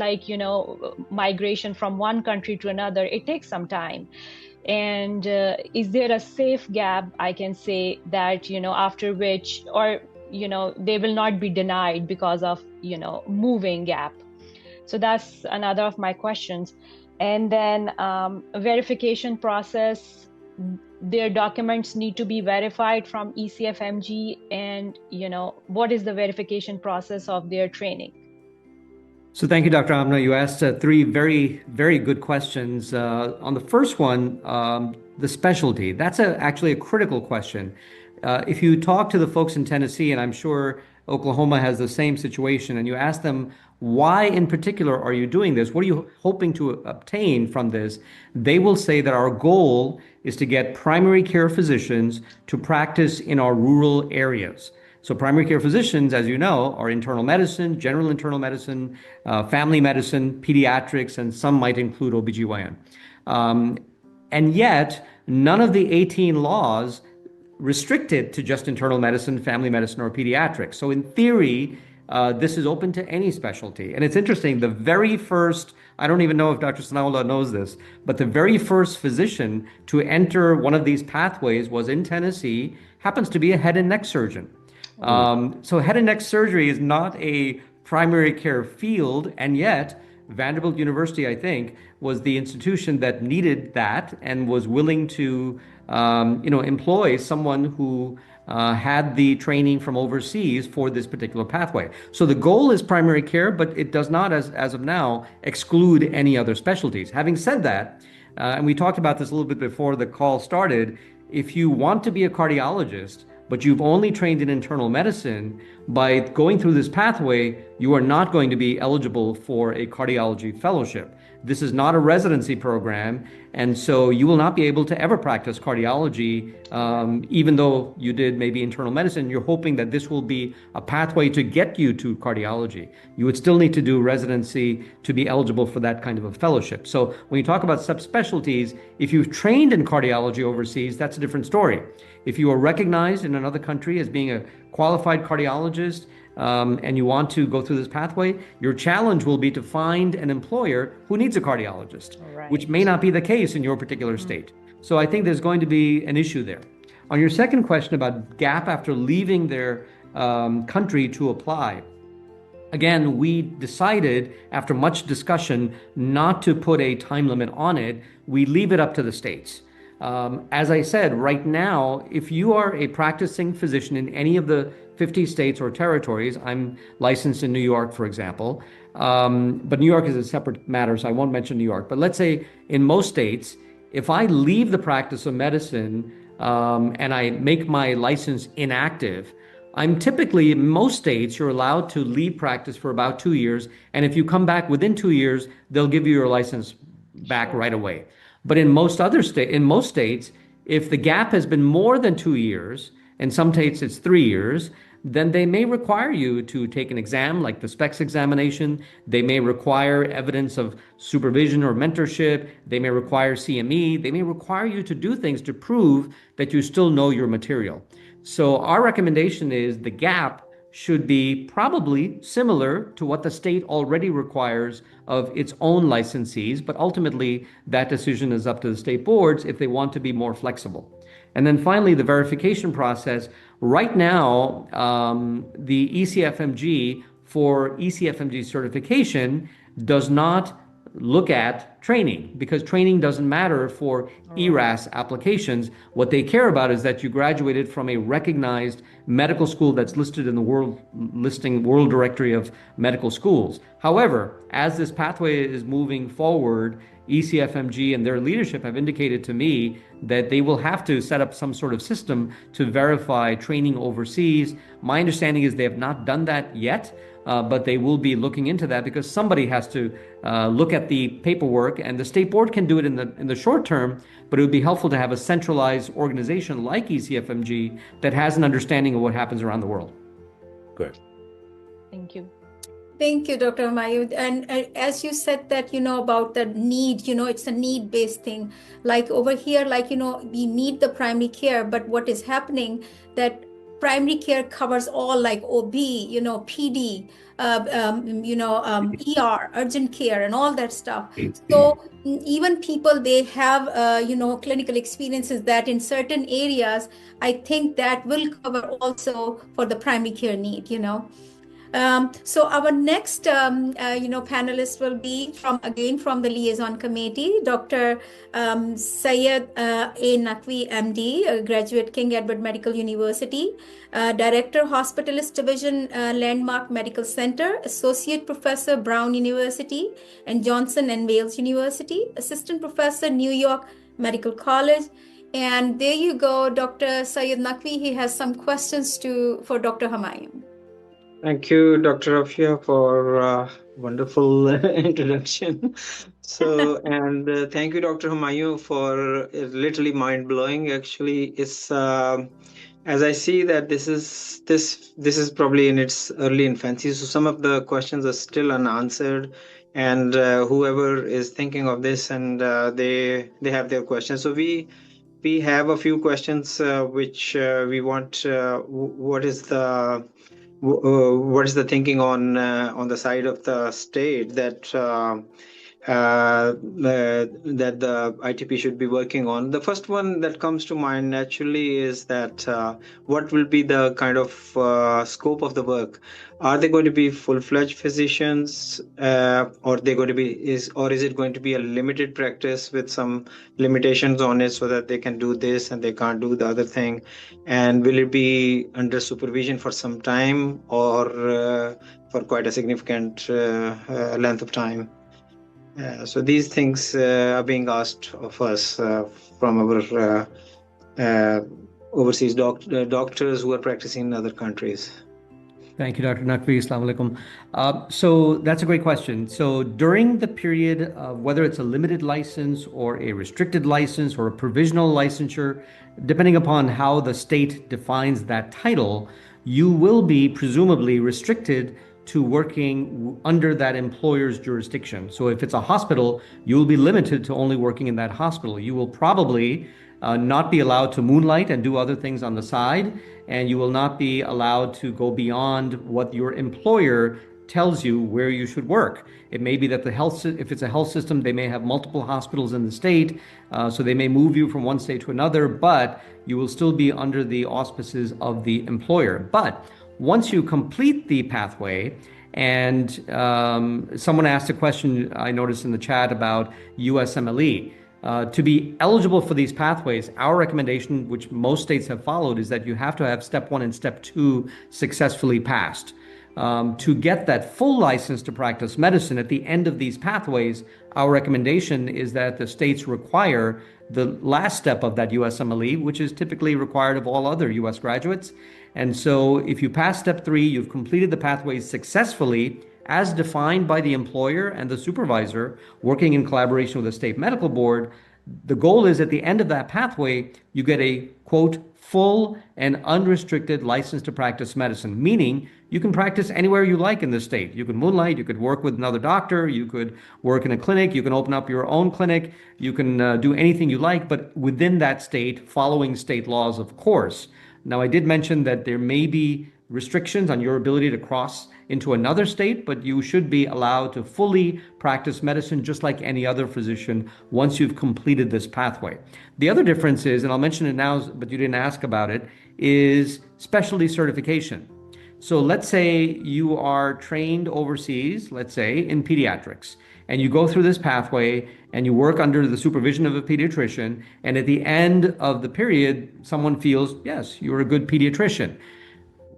migration from one country to another, it takes some time. And is there a safe gap, I can say, that after which, or they will not be denied because of moving gap? So that's another of my questions. And then verification process, their documents need to be verified from ECFMG, and what is the verification process of their training? So thank you, Dr. Amna. You asked three very, very good questions. On the first one, the specialty, that's actually a critical question. If you talk to the folks in Tennessee, and I'm sure Oklahoma has the same situation, and you ask them, why in particular are you doing this? What are you hoping to obtain from this? They will say that our goal is to get primary care physicians to practice in our rural areas. So primary care physicians, as you know, are internal medicine, general internal medicine, family medicine, pediatrics, and some might include OBGYN. And yet, none of the 18 laws restricted to just internal medicine, family medicine, or pediatrics. So in theory, this is open to any specialty. And it's interesting, the very first, I don't even know if Dr. Sanaullah knows this, but the very first physician to enter one of these pathways was in Tennessee, happens to be a head and neck surgeon. So head and neck surgery is not a primary care field, and yet Vanderbilt University, I think, was the institution that needed that and was willing to, employ someone who had the training from overseas for this particular pathway. So the goal is primary care, but it does not, as of now, exclude any other specialties. Having said that, and we talked about this a little bit before the call started, if you want to be a cardiologist, but you've only trained in internal medicine, by going through this pathway, you are not going to be eligible for a cardiology fellowship. This is not a residency program, and so you will not be able to ever practice cardiology, even though you did maybe internal medicine. You're hoping that this will be a pathway to get you to cardiology. You would still need to do residency to be eligible for that kind of a fellowship. So when you talk about subspecialties, if you've trained in cardiology overseas, that's a different story. If you are recognized in another country as being a qualified cardiologist, and you want to go through this pathway, your challenge will be to find an employer who needs a cardiologist, Right. which may not be the case in your particular state. So I think there's going to be an issue there. On your second question about gap after leaving their country to apply, again, we decided after much discussion not to put a time limit on it. We leave it up to the states. As I said, right now, if you are a practicing physician in any of the 50 states or territories, I'm licensed in New York, for example, but New York is a separate matter, so I won't mention New York. But let's say in most states, if I leave the practice of medicine and I make my license inactive, I'm typically, in most states, you're allowed to leave practice for about 2 years. And if you come back within 2 years, they'll give you your license back right away. But in most states, if the gap has been more than 2 years, in some states it's 3 years, then they may require you to take an exam like the SPECS examination. They may require evidence of supervision or mentorship. They may require CME. They may require you to do things to prove that you still know your material. So our recommendation is the gap should be probably similar to what the state already requires of its own licensees, but ultimately that decision is up to the state boards if they want to be more flexible. And then finally, the verification process. Right now, the ECFMG for ECFMG certification does not look at training, because training doesn't matter for ERAS applications. What they care about is that you graduated from a recognized medical school that's listed in the world directory of medical schools. However, as this pathway is moving forward, ECFMG and their leadership have indicated to me that they will have to set up some sort of system to verify training overseas. My understanding is they have not done that yet, but they will be looking into that because somebody has to look at the paperwork, and the state board can do it in the short term, but it would be helpful to have a centralized organization like ECFMG that has an understanding of what happens around the world. Good. Thank you. Thank you, Dr. Humayun. And as you said that, about the need, it's a need-based thing. Like over here, we need the primary care, but what is happening that primary care covers all like OB, PD, ER, urgent care, and all that stuff. So even people, they have, clinical experiences that in certain areas, I think that will cover also for the primary care need, So our next, panelist will be from the liaison committee, Dr. Syed A. Naqvi, MD, graduate King Edward Medical University, Director, Hospitalist Division, Landmark Medical Center, Associate Professor, Brown University, and Johnson and Wales University, Assistant Professor, New York Medical College. And there you go, Dr. Syed Naqvi. He has some questions for Dr. Humayun. Thank you, Dr. Afia, for wonderful introduction. And thank you, Dr. Humayun, for literally mind-blowing. Actually, it's as I see that this is probably in its early infancy, so some of the questions are still unanswered, and whoever is thinking of this, and they have their questions. So we have a few questions which we want. What is the thinking on the side of the state that the ITP should be working on? The first one that comes to mind naturally is that what will be the kind of scope of the work? Are they going to be full-fledged physicians, or is it going to be a limited practice with some limitations on it so that they can do this and they can't do the other thing? And will it be under supervision for some time, or for quite a significant length of time? So these things are being asked of us from our overseas doctors who are practicing in other countries. Thank you, Dr. Naqvi. Assalamu alaikum. So that's a great question. So during the period of whether it's a limited license or a restricted license or a provisional licensure, depending upon how the state defines that title, you will be presumably restricted to working under that employer's jurisdiction. So if it's a hospital, you will be limited to only working in that hospital. You will probably not be allowed to moonlight and do other things on the side, and you will not be allowed to go beyond what your employer tells you where you should work. It may be that if it's a health system, they may have multiple hospitals in the state, so they may move you from one state to another, but you will still be under the auspices of the employer. But once you complete the pathway, and someone asked a question I noticed in the chat about USMLE. To be eligible for these pathways, our recommendation, which most states have followed, is that you have to have step 1 and step 2 successfully passed. To get that full license to practice medicine at the end of these pathways, our recommendation is that the states require the last step of that USMLE, which is typically required of all other US graduates. And so if you pass step 3, you've completed the pathways successfully as defined by the employer and the supervisor working in collaboration with the state medical board. The goal is at the end of that pathway, you get a, quote, full and unrestricted license to practice medicine, meaning you can practice anywhere you like in the state. You can moonlight, you could work with another doctor, you could work in a clinic, you can open up your own clinic, you can do anything you like, but within that state, following state laws, of course. Now, I did mention that there may be restrictions on your ability to cross into another state, but you should be allowed to fully practice medicine just like any other physician once you've completed this pathway. The other difference is, and I'll mention it now, but you didn't ask about it, is specialty certification. So let's say you are trained overseas, let's say in pediatrics, and you go through this pathway and you work under the supervision of a pediatrician, and at the end of the period, someone feels, yes, you're a good pediatrician.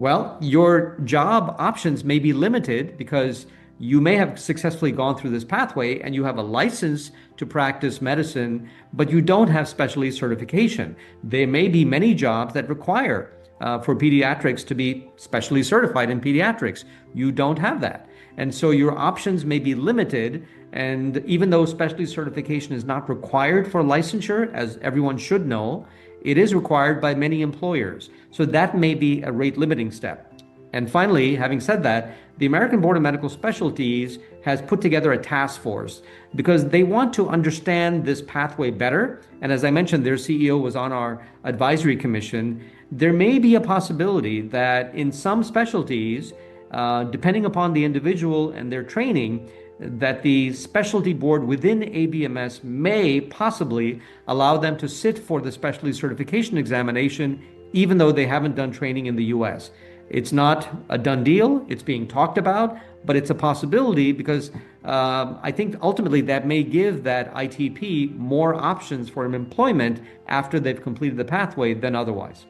Well, your job options may be limited because you may have successfully gone through this pathway and you have a license to practice medicine, but you don't have specialty certification. There may be many jobs that require for pediatrics to be specially certified in pediatrics. You don't have that. And so your options may be limited. And even though specialty certification is not required for licensure, as everyone should know, it is required by many employers. So that may be a rate limiting step. And finally, having said that, the American Board of Medical Specialties has put together a task force because they want to understand this pathway better. And as I mentioned, their CEO was on our advisory commission. There may be a possibility that in some specialties, depending upon the individual and their training, that the specialty board within ABMS may possibly allow them to sit for the specialty certification examination, even though they haven't done training in the US. It's not a done deal. It's being talked about, but it's a possibility because I think ultimately that may give that ITP more options for employment after they've completed the pathway than otherwise.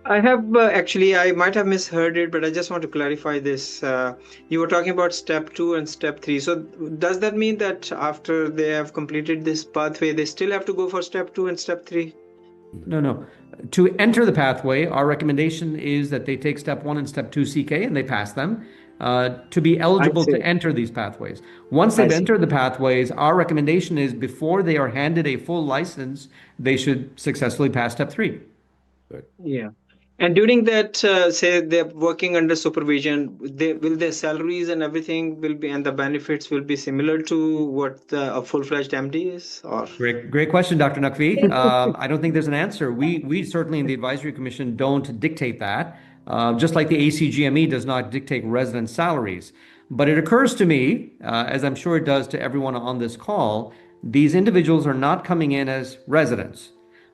I have actually, I might have misheard it, but I just want to clarify this. You were talking about step 2 and step 3. So does that mean that after they have completed this pathway, they still have to go for step 2 and step 3? No. To enter the pathway, our recommendation is that they take step 1 and step 2 CK and they pass them to be eligible to enter these pathways. Once they've entered the pathways, our recommendation is before they are handed a full license, they should successfully pass step 3. Yeah. And during that, say they're working under supervision, will their salaries and everything will be, and the benefits will be similar to what a full-fledged MD is? Or Great question, Dr. Naqvi. I don't think there's an answer. We certainly in the advisory commission don't dictate that, just like the ACGME does not dictate resident salaries. But it occurs to me, as I'm sure it does to everyone on this call, these individuals are not coming in as residents,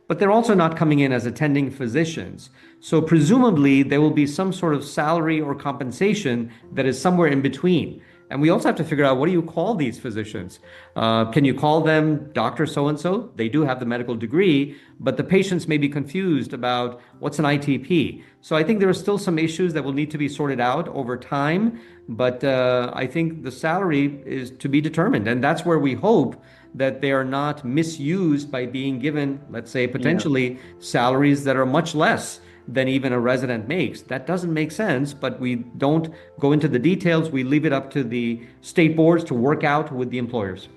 but they're also not coming in as attending physicians. So presumably there will be some sort of salary or compensation that is somewhere in between. And we also have to figure out, what do you call these physicians? Can you call them Dr. So-and-so? They do have the medical degree, but the patients may be confused about what's an ITP. So I think there are still some issues that will need to be sorted out over time, but I think the salary is to be determined. And that's where we hope that they are not misused by being given, let's say, potentially salaries that are much less than even a resident makes. That doesn't make sense, but we don't go into the details. We leave it up to the state boards to work out with the employers.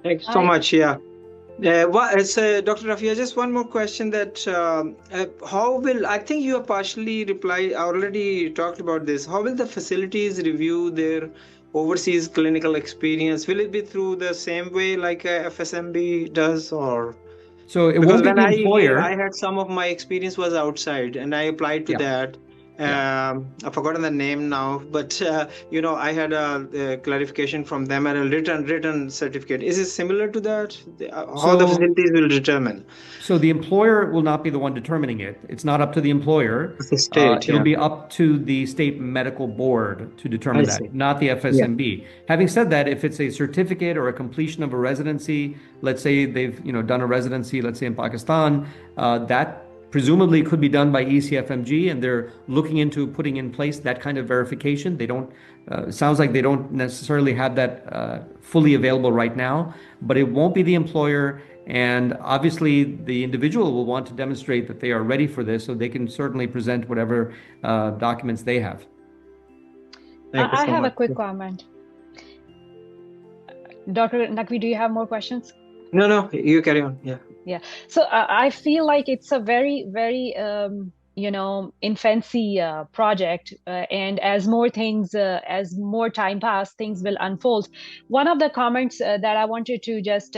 Thanks so much. Yeah. Dr. Rafia, just one more question that how will, I think you have partially replied, already talked about this. How will the facilities review their overseas clinical experience? Will it be through the same way like FSMB does, or? So it won't be the employer. I had some of my experience was outside and I applied to that. I've forgotten the name now, but I had a clarification from them and a written certificate. Is it similar to that? How the facilities will determine? So the employer will not be the one determining it. It's not up to the employer. It's the state. It'll be up to the state medical board to determine that, not the FSMB. Having said that, if it's a certificate or a completion of a residency, let's say they've done a residency, let's say in Pakistan, that presumably could be done by ECFMG, and they're looking into putting in place that kind of verification. They don't, sounds like they don't necessarily have that fully available right now, but it won't be the employer. And obviously the individual will want to demonstrate that they are ready for this, so they can certainly present whatever documents they have. I have a quick comment. Dr. Naqvi, do you have more questions? No, you carry on. Yeah. So I feel like it's a very, very, infancy project. And as more things, as more time pass, things will unfold. One of the comments that I wanted to just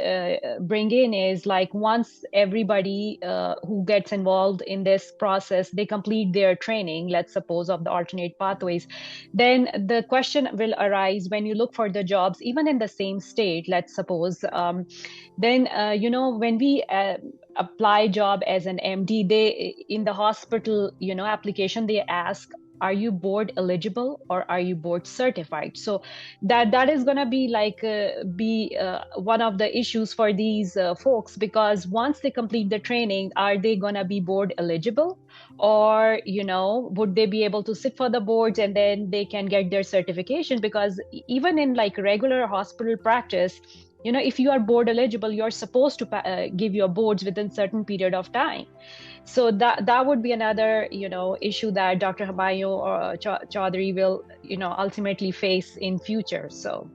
bring in is like, once everybody who gets involved in this process, they complete their training, let's suppose of the alternate pathways, then the question will arise when you look for the jobs, even in the same state, let's suppose, then, when we apply job as an MD, they, in the hospital, application, they ask, are you board eligible or are you board certified? So that is going to be like one of the issues for these folks, because once they complete the training, are they going to be board eligible, or would they be able to sit for the boards and then they can get their certification? Because even in like regular hospital practice, if you are board eligible, you're supposed to give your boards within certain period of time. So that would be another, issue that Dr. Humayun or Chaudhary will, ultimately face in future. So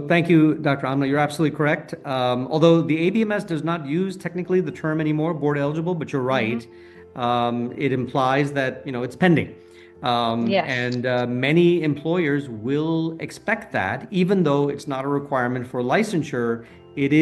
thank you, Dr. Amna. You're absolutely correct. Although the ABMS does not use technically the term anymore, board eligible, but you're right. It implies that, it's pending. Yes. And many employers will expect that, even though it's not a requirement for licensure, it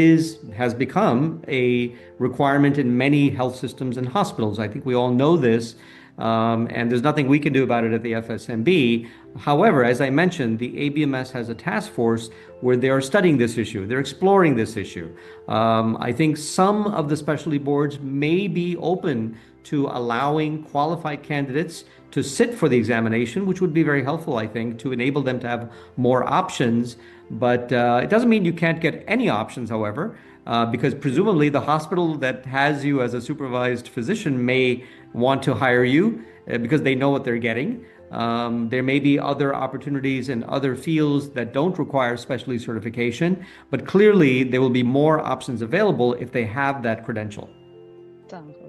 has become a requirement in many health systems and hospitals. I think we all know this. And there's nothing we can do about it at the FSMB. However, as I mentioned, the ABMS has a task force where they are studying this issue. They're exploring this issue. I think some of the specialty boards may be open to allowing qualified candidates to sit for the examination, which would be very helpful, I think, to enable them to have more options. But it doesn't mean you can't get any options, however, because presumably the hospital that has you as a supervised physician may want to hire you because they know what they're getting. There may be other opportunities in other fields that don't require specialty certification, but clearly there will be more options available if they have that credential. Sounds good.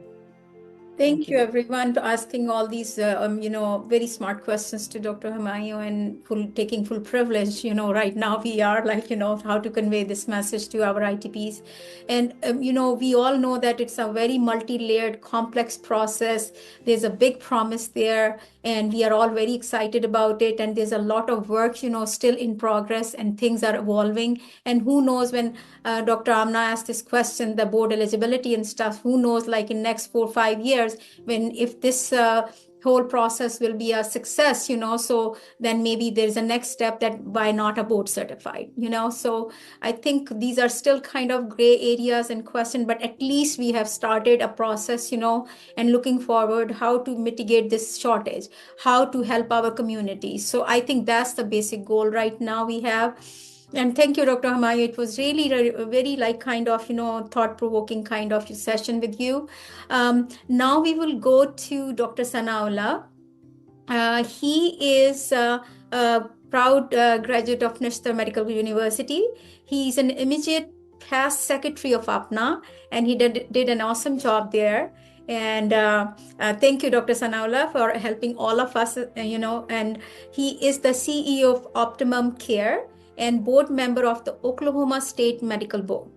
Thank you, everyone, for asking all these, very smart questions to Dr. Humayun and taking full privilege. Right now we are how to convey this message to our ITPs. And, we all know that it's a very multi-layered, complex process. There's a big promise there, and we are all very excited about it. And there's a lot of work, still in progress, and things are evolving. And who knows, when Dr. Amna asked this question, the board eligibility and stuff, who knows, like in next 4 or 5 years, if this whole process will be a success, so then maybe there's a next step that why not a board certified, so I think these are still kind of gray areas and question, but at least we have started a process, and looking forward how to mitigate this shortage, how to help our communities. So I think that's the basic goal right now we have. And thank you, Dr. Humayun. It was really very thought-provoking kind of session with you. Now we will go to Dr. Sanaullah. He is a proud graduate of Nashtar Medical University. He's an immediate past secretary of APPNA, and he did an awesome job there. And thank you, Dr. Sanaullah, for helping all of us, and he is the CEO of Optimum Care and board member of the Oklahoma State Medical Board.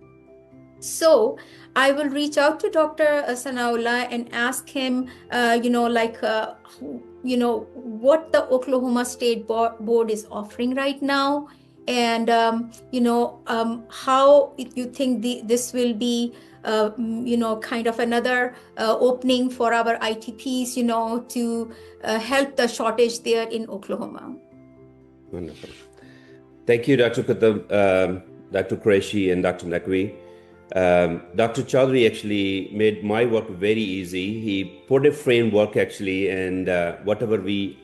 So I will reach out to Dr. Sanaullah and ask him, what the Oklahoma State Board is offering right now, and how you think this will be, kind of another opening for our ITPs, to help the shortage there in Oklahoma. Wonderful. Thank you, Dr. Kutub, Dr. Qureshi, and Dr. Naqvi. Dr. Chaudhary actually made my work very easy. He put a framework actually, and whatever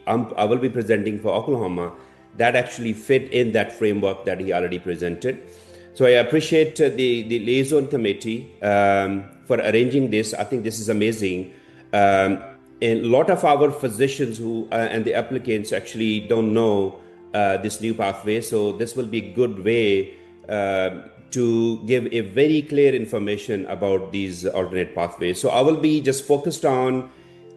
I will be presenting for Oklahoma, that actually fit in that framework that he already presented. So I appreciate the liaison committee for arranging this. I think this is amazing. And a lot of our physicians who and the applicants actually don't know this new pathway. So this will be a good way to give a very clear information about these alternate pathways. So I will be just focused on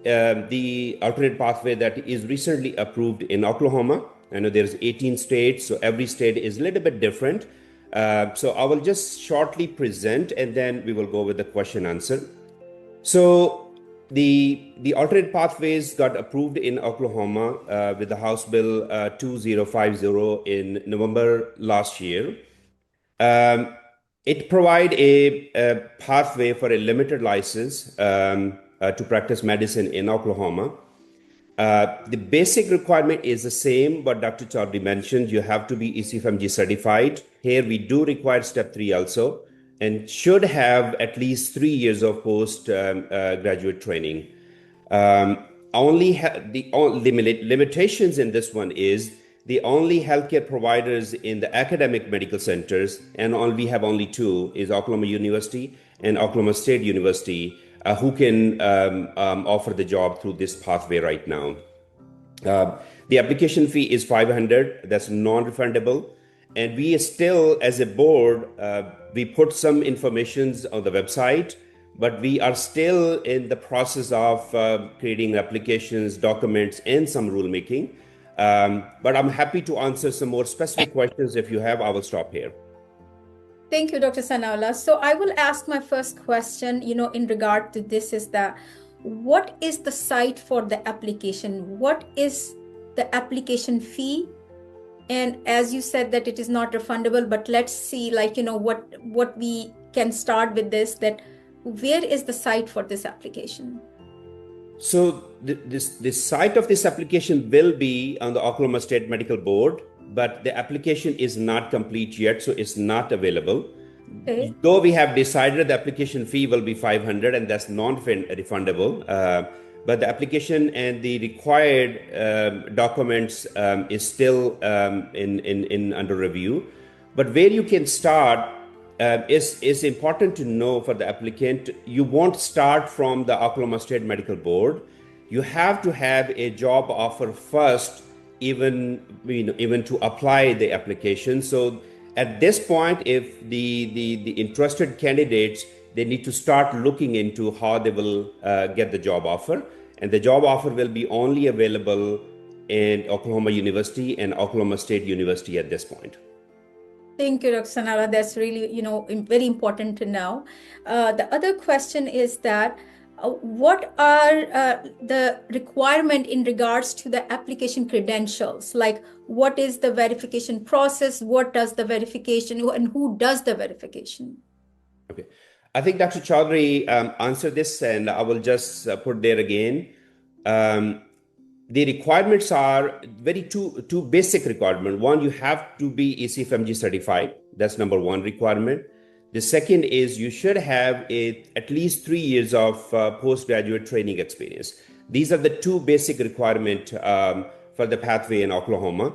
the alternate pathway that is recently approved in Oklahoma. I know there's 18 states, so every state is a little bit different. So I will just shortly present, and then we will go with the question answer. So the alternate pathways got approved in Oklahoma with the House Bill 2050 in November last year. It provides a pathway for a limited license to practice medicine in Oklahoma. The basic requirement is the same, but Dr. Chaudhary mentioned you have to be ECFMG certified. Here we do require step 3 also, and should have at least 3 years of post-graduate training. Only the limitations in this one is the only healthcare providers in the academic medical centers, and we have only 2, is Oklahoma University and Oklahoma State University, who can offer the job through this pathway right now. The application fee is $500, that's non-refundable. And we still, as a board, we put some informations on the website, but we are still in the process of creating applications, documents, and some rulemaking. But I'm happy to answer some more specific questions. If you have, I will stop here. Thank you, Dr. Sanaullah. So I will ask my first question, in regard to this is that what is the site for the application? What is the application fee? And as you said that it is not refundable, but let's see what we can start with this, that where is the site for this application? So the site of this application will be on the Oklahoma State Medical Board, but the application is not complete yet, so it's not available. Okay. Though we have decided the application fee will be $500 and that's non-refundable, but the application and the required documents is still in under review. But where you can start is important to know for the applicant. You won't start from the Oklahoma State Medical Board. You have to have a job offer first, even to apply the application. So at this point, if the interested candidates, they need to start looking into how they will get the job offer. And the job offer will be only available in Oklahoma University and Oklahoma State University at this point. Thank you, Dr. Sanaullah. That's really, very important to know. The other question is that what are the requirement in regards to the application credentials? Like, what is the verification process? What does the verification and who does the verification? Okay. I think Dr. Chaudhary answered this, and I will just put there again. The requirements are two basic requirements. One, you have to be ECFMG certified. That's number one requirement. The second is you should have at least 3 years of postgraduate training experience. These are the two basic requirements for the pathway in Oklahoma.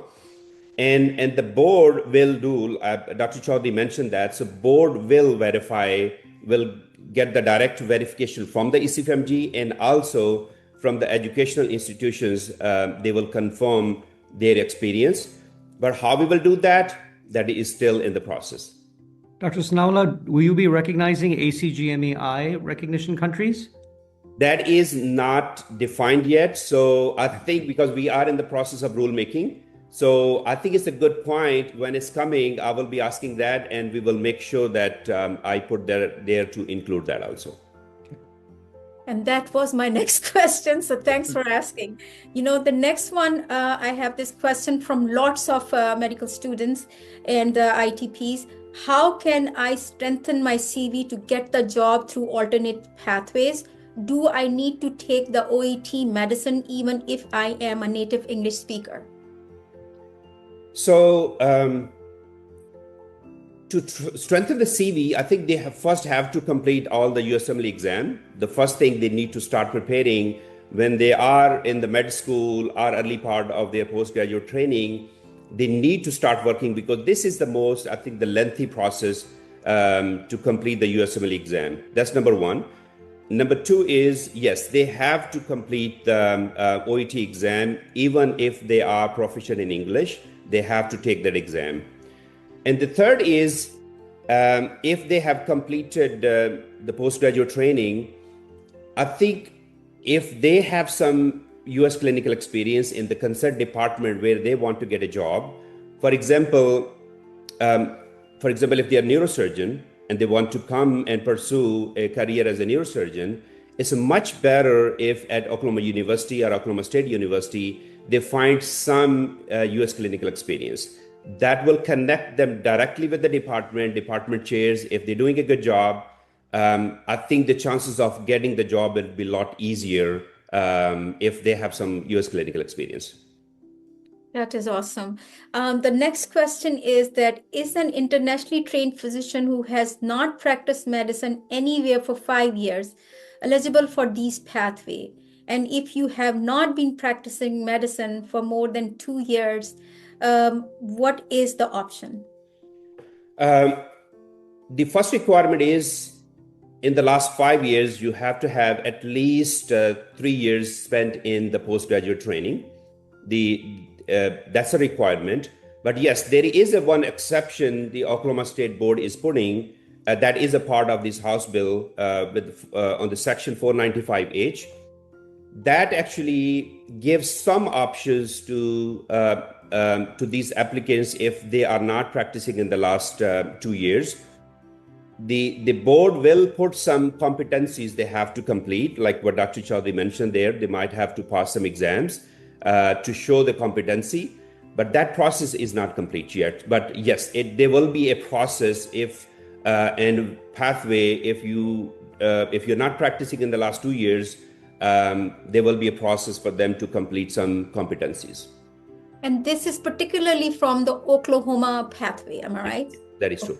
And the board will do, Dr. Chaudhary mentioned that, so board will get the direct verification from the ECFMG, and also from the educational institutions, they will confirm their experience. But how we will do that is still in the process. Dr. Sanaullah, will you be recognizing ACGMEI recognition countries? That is not defined yet. So I think because we are in the process of rulemaking, so I think it's a good point. When it's coming, I will be asking that, and we will make sure that I put there to include that also. And that was my next question. So thanks for asking. The next one, I have this question from lots of medical students and ITPs. How can I strengthen my CV to get the job through alternate pathways? Do I need to take the OET medicine even if I am a native English speaker? So to strengthen the CV, I think they first have to complete all the USMLE exam. The first thing they need to start preparing when they are in the med school or early part of their postgraduate training, they need to start working, because this is the lengthy process to complete the USMLE exam. That's number one. Number two is, yes, they have to complete the OET exam. Even if they are proficient in English, they have to take that exam. And the third is, if they have completed the postgraduate training, I think if they have some US clinical experience in the concerned department where they want to get a job, for example, if they are a neurosurgeon and they want to come and pursue a career as a neurosurgeon, it's much better if at Oklahoma University or Oklahoma State University, they find some US clinical experience. That will connect them directly with the department chairs. If they're doing a good job, I think the chances of getting the job will be a lot easier if they have some US clinical experience. That is awesome. The next question is that, is an internationally trained physician who has not practiced medicine anywhere for 5 years eligible for these pathway? And if you have not been practicing medicine for more than 2 years, what is the option? The first requirement is, in the last 5 years, you have to have at least 3 years spent in the postgraduate training. That's a requirement. But yes, there is a one exception the Oklahoma State Board is putting that is a part of this House bill on the section 495H. That actually gives some options to these applicants if they are not practicing in the last 2 years. The board will put some competencies they have to complete, like what Dr. Chaudhary mentioned there. They might have to pass some exams to show the competency, but that process is not complete yet. But yes, there will be a process and pathway if you're not practicing in the last 2 years. There will be a process for them to complete some competencies. And this is particularly from the Oklahoma pathway, am I right? That is true.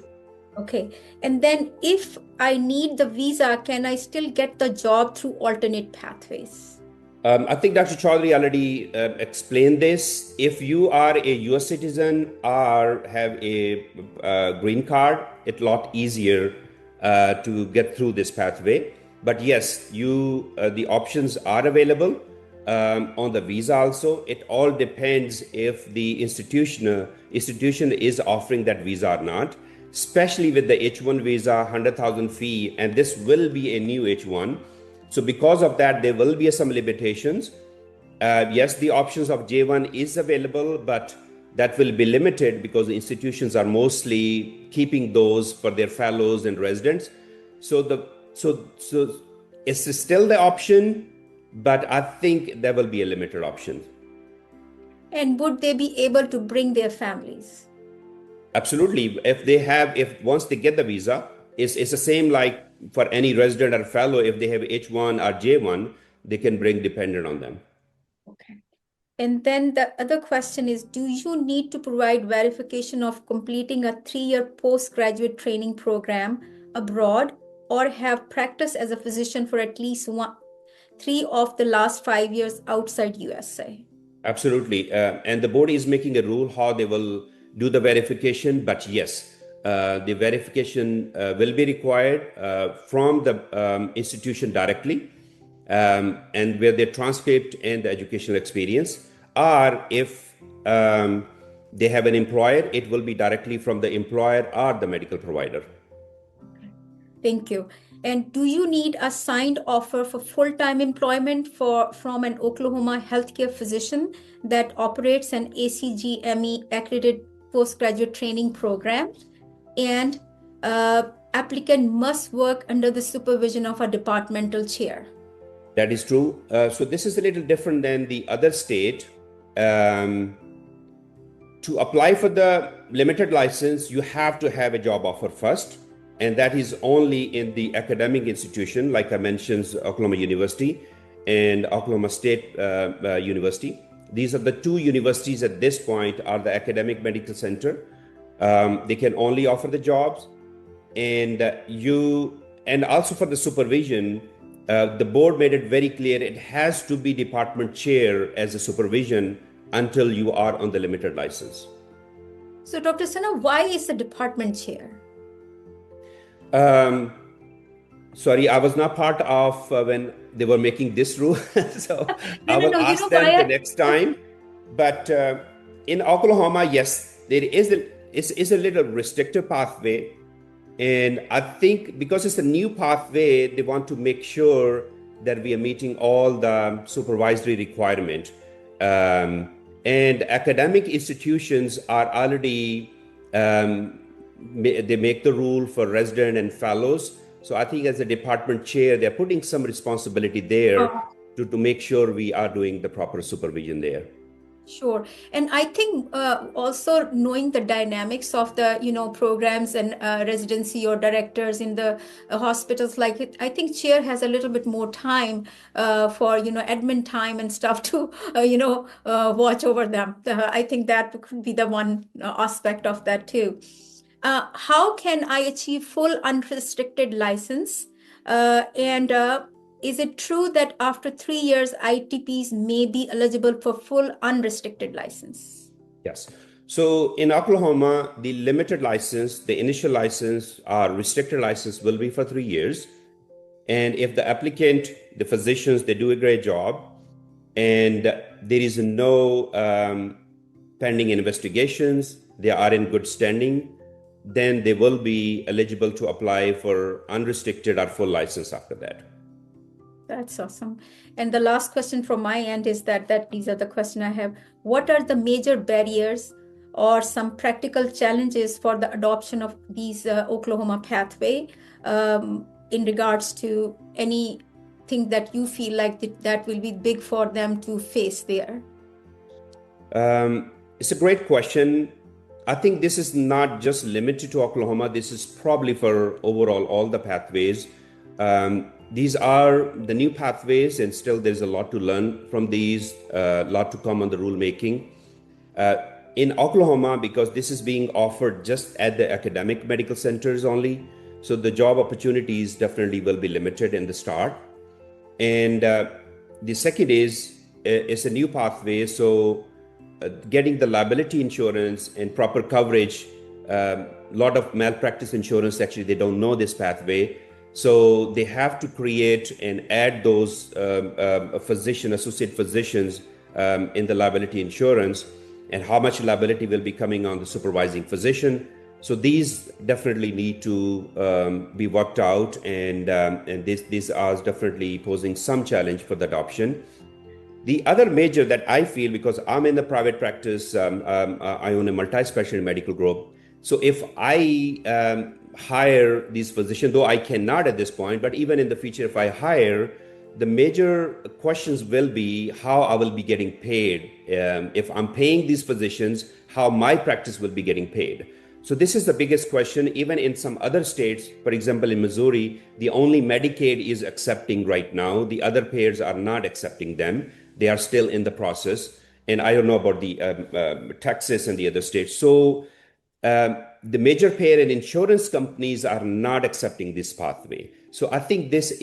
Okay. And then if I need the visa, can I still get the job through alternate pathways? I think Dr. Chaudhary already explained this. If you are a US citizen or have a green card, it's a lot easier to get through this pathway. But yes, the options are available on the visa also. It all depends if the institution is offering that visa or not, especially with the H-1 visa, 100,000 fee, and this will be a new H-1. So because of that, there will be some limitations. Yes, the options of J-1 is available, but that will be limited because the institutions are mostly keeping those for their fellows and residents. So it's still the option, but I think there will be a limited option. And would they be able to bring their families? Absolutely. If once they get the visa, it's the same like for any resident or fellow. If they have H1 or J1, they can bring dependent on them. Okay. And then the other question is, do you need to provide verification of completing a 3-year postgraduate training program abroad or have practiced as a physician for at least 3 of the last 5 years outside USA? Absolutely. And the board is making a rule how they will do the verification. But yes, the verification will be required from the institution directly and where their transcript and the educational experience. Or if they have an employer, it will be directly from the employer or the medical provider. Thank you. And do you need a signed offer for full-time employment from an Oklahoma healthcare physician that operates an ACGME accredited postgraduate training program? And applicant must work under the supervision of a departmental chair. That is true. So this is a little different than the other state. To apply for the limited license, you have to have a job offer first. And that is only in the academic institution, like I mentioned, Oklahoma University and Oklahoma State University. These are the 2 universities at this point are the academic medical center. They can only offer the jobs. And also for the supervision, the board made it very clear it has to be department chair as a supervision until you are on the limited license. So Dr. Sana, why is the department chair? Sorry, I was not part of when they were making this rule. So I will ask them the next time. But in Oklahoma, yes, there is a little restrictive pathway. And I think because it's a new pathway, they want to make sure that we are meeting all the supervisory requirement. And academic institutions are already they make the rule for resident and fellows. So I think as a department chair, they're putting some responsibility there to make sure we are doing the proper supervision there. Sure. And I think also knowing the dynamics of the, programs and residency or directors in the hospitals, I think chair has a little bit more time for, admin time and stuff to, watch over them. I think that could be the one aspect of that too. How can I achieve full unrestricted license? And is it true that after 3 years, ITPs may be eligible for full unrestricted license? Yes. So in Oklahoma, the limited license, the initial license or restricted license will be for 3 years. And if the applicant, the physicians, they do a great job and there is no pending investigations, they are in good standing, then they will be eligible to apply for unrestricted or full license after that. That's awesome. And the last question from my end is that these are the questions I have. What are the major barriers or some practical challenges for the adoption of these Oklahoma pathway in regards to anything that you feel like that will be big for them to face there? It's a great question. I think this is not just limited to Oklahoma. This is probably for overall all the pathways. These are the new pathways, and still there's a lot to learn from these, a lot to come on the rulemaking. In Oklahoma, because this is being offered just at the academic medical centers only, so the job opportunities definitely will be limited in the start. And the second is, it's a new pathway, so getting the liability insurance and proper coverage, a lot of malpractice insurance, actually, they don't know this pathway. So they have to create and add those associate physicians in the liability insurance, and how much liability will be coming on the supervising physician. So these definitely need to be worked out, and these are definitely posing some challenge for the adoption. The other major that I feel, because I'm in the private practice, I own a multi-specialty medical group. So if I hire these physicians, though I cannot at this point, but even in the future, if I hire, the major questions will be how I will be getting paid. If I'm paying these physicians, how my practice will be getting paid. So this is the biggest question. Even in some other states, for example, in Missouri, the only Medicaid is accepting right now. The other payers are not accepting them. They are still in the process. And I don't know about the Texas and the other states. So the major payer and insurance companies are not accepting this pathway. So I think this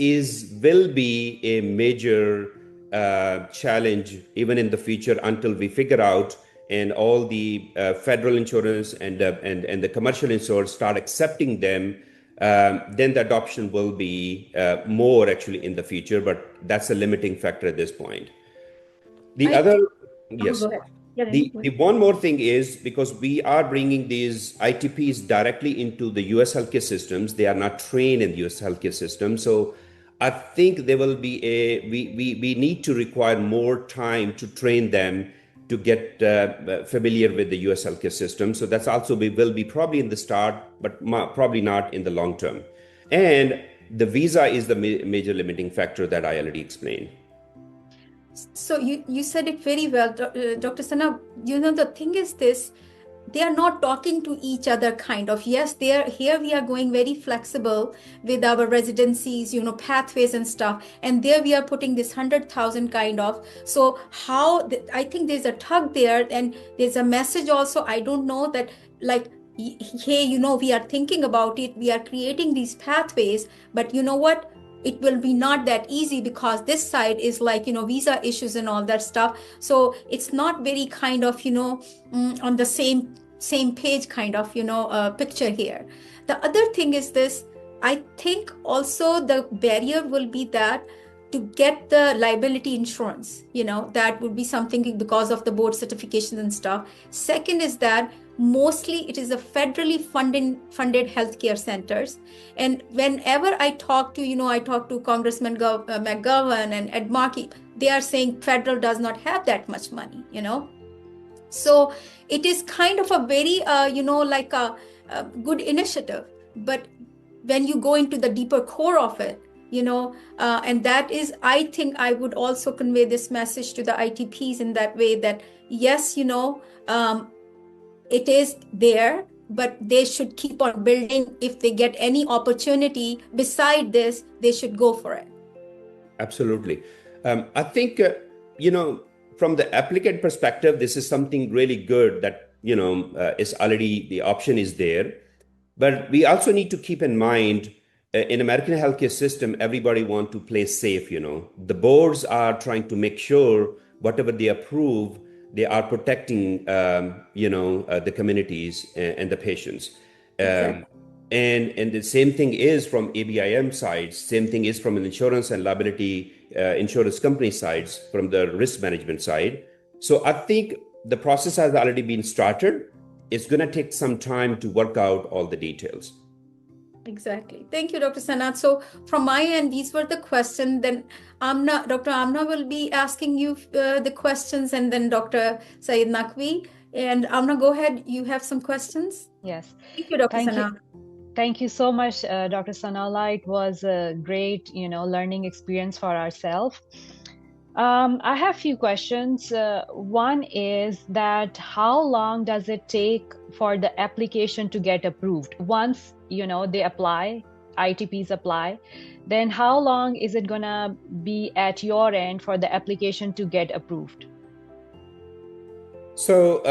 will be a major challenge even in the future until we figure out and all the federal insurance and the commercial insurance start accepting them. Then the adoption will be more actually in the future, but that's a limiting factor at this point. Yes. Go ahead. Yeah, The one more thing is, because we are bringing these ITPs directly into the US healthcare systems, they are not trained in the US healthcare system. So I think there will be we need to require more time to train them to get familiar with the US healthcare system. So that's also will be probably in the start, but probably not in the long term. And the visa is the major limiting factor that I already explained. So you said it very well, Dr. Sana. The thing is this, they are not talking to each other kind of. Yes, here we are going very flexible with our residencies, pathways and stuff. And there we are putting this 100,000 kind of. So I think there's a tug there, and there's a message also. I don't know that, like, hey, we are thinking about it. We are creating these pathways, but you know what? It will be not that easy, because this side is like, visa issues and all that stuff. So it's not very kind of, on the same page kind of, picture here. The other thing is this, I think also the barrier will be that to get the liability insurance, that would be something because of the board certifications and stuff. Second is that mostly it is a federally funded healthcare centers. And whenever I talk to Congressman McGovern and Ed Markey, they are saying federal does not have that much money, So it is kind of a very, like a good initiative. But when you go into the deeper core of it, and that is, I think I would also convey this message to the ITPs in that way that, yes, it is there, but they should keep on building. If they get any opportunity beside this, they should go for it. Absolutely. I think, from the applicant perspective, this is something really good that, is already, the option is there. But we also need to keep in mind, in American healthcare system, everybody want to play safe, The boards are trying to make sure whatever they approve, they are protecting, the communities and the patients. Exactly. And the same thing is from ABIM sides, same thing is from an insurance and liability insurance company sides, from the risk management side. So I think the process has already been started. It's going to take some time to work out all the details. Exactly. Thank you, Dr. Sanat. So from my end, these were the questions. Then Dr. Amna will be asking you the questions, and then Dr. Syed Naqvi. And Amna, go ahead. You have some questions? Yes. Thank you, Dr. Thank you. Sanat. Thank you so much, Dr. Sanala. It was a great, learning experience for ourselves. I have a few questions. One is that how long does it take for the application to get approved? Once, they apply, ITPs apply, then how long is it gonna be at your end for the application to get approved? So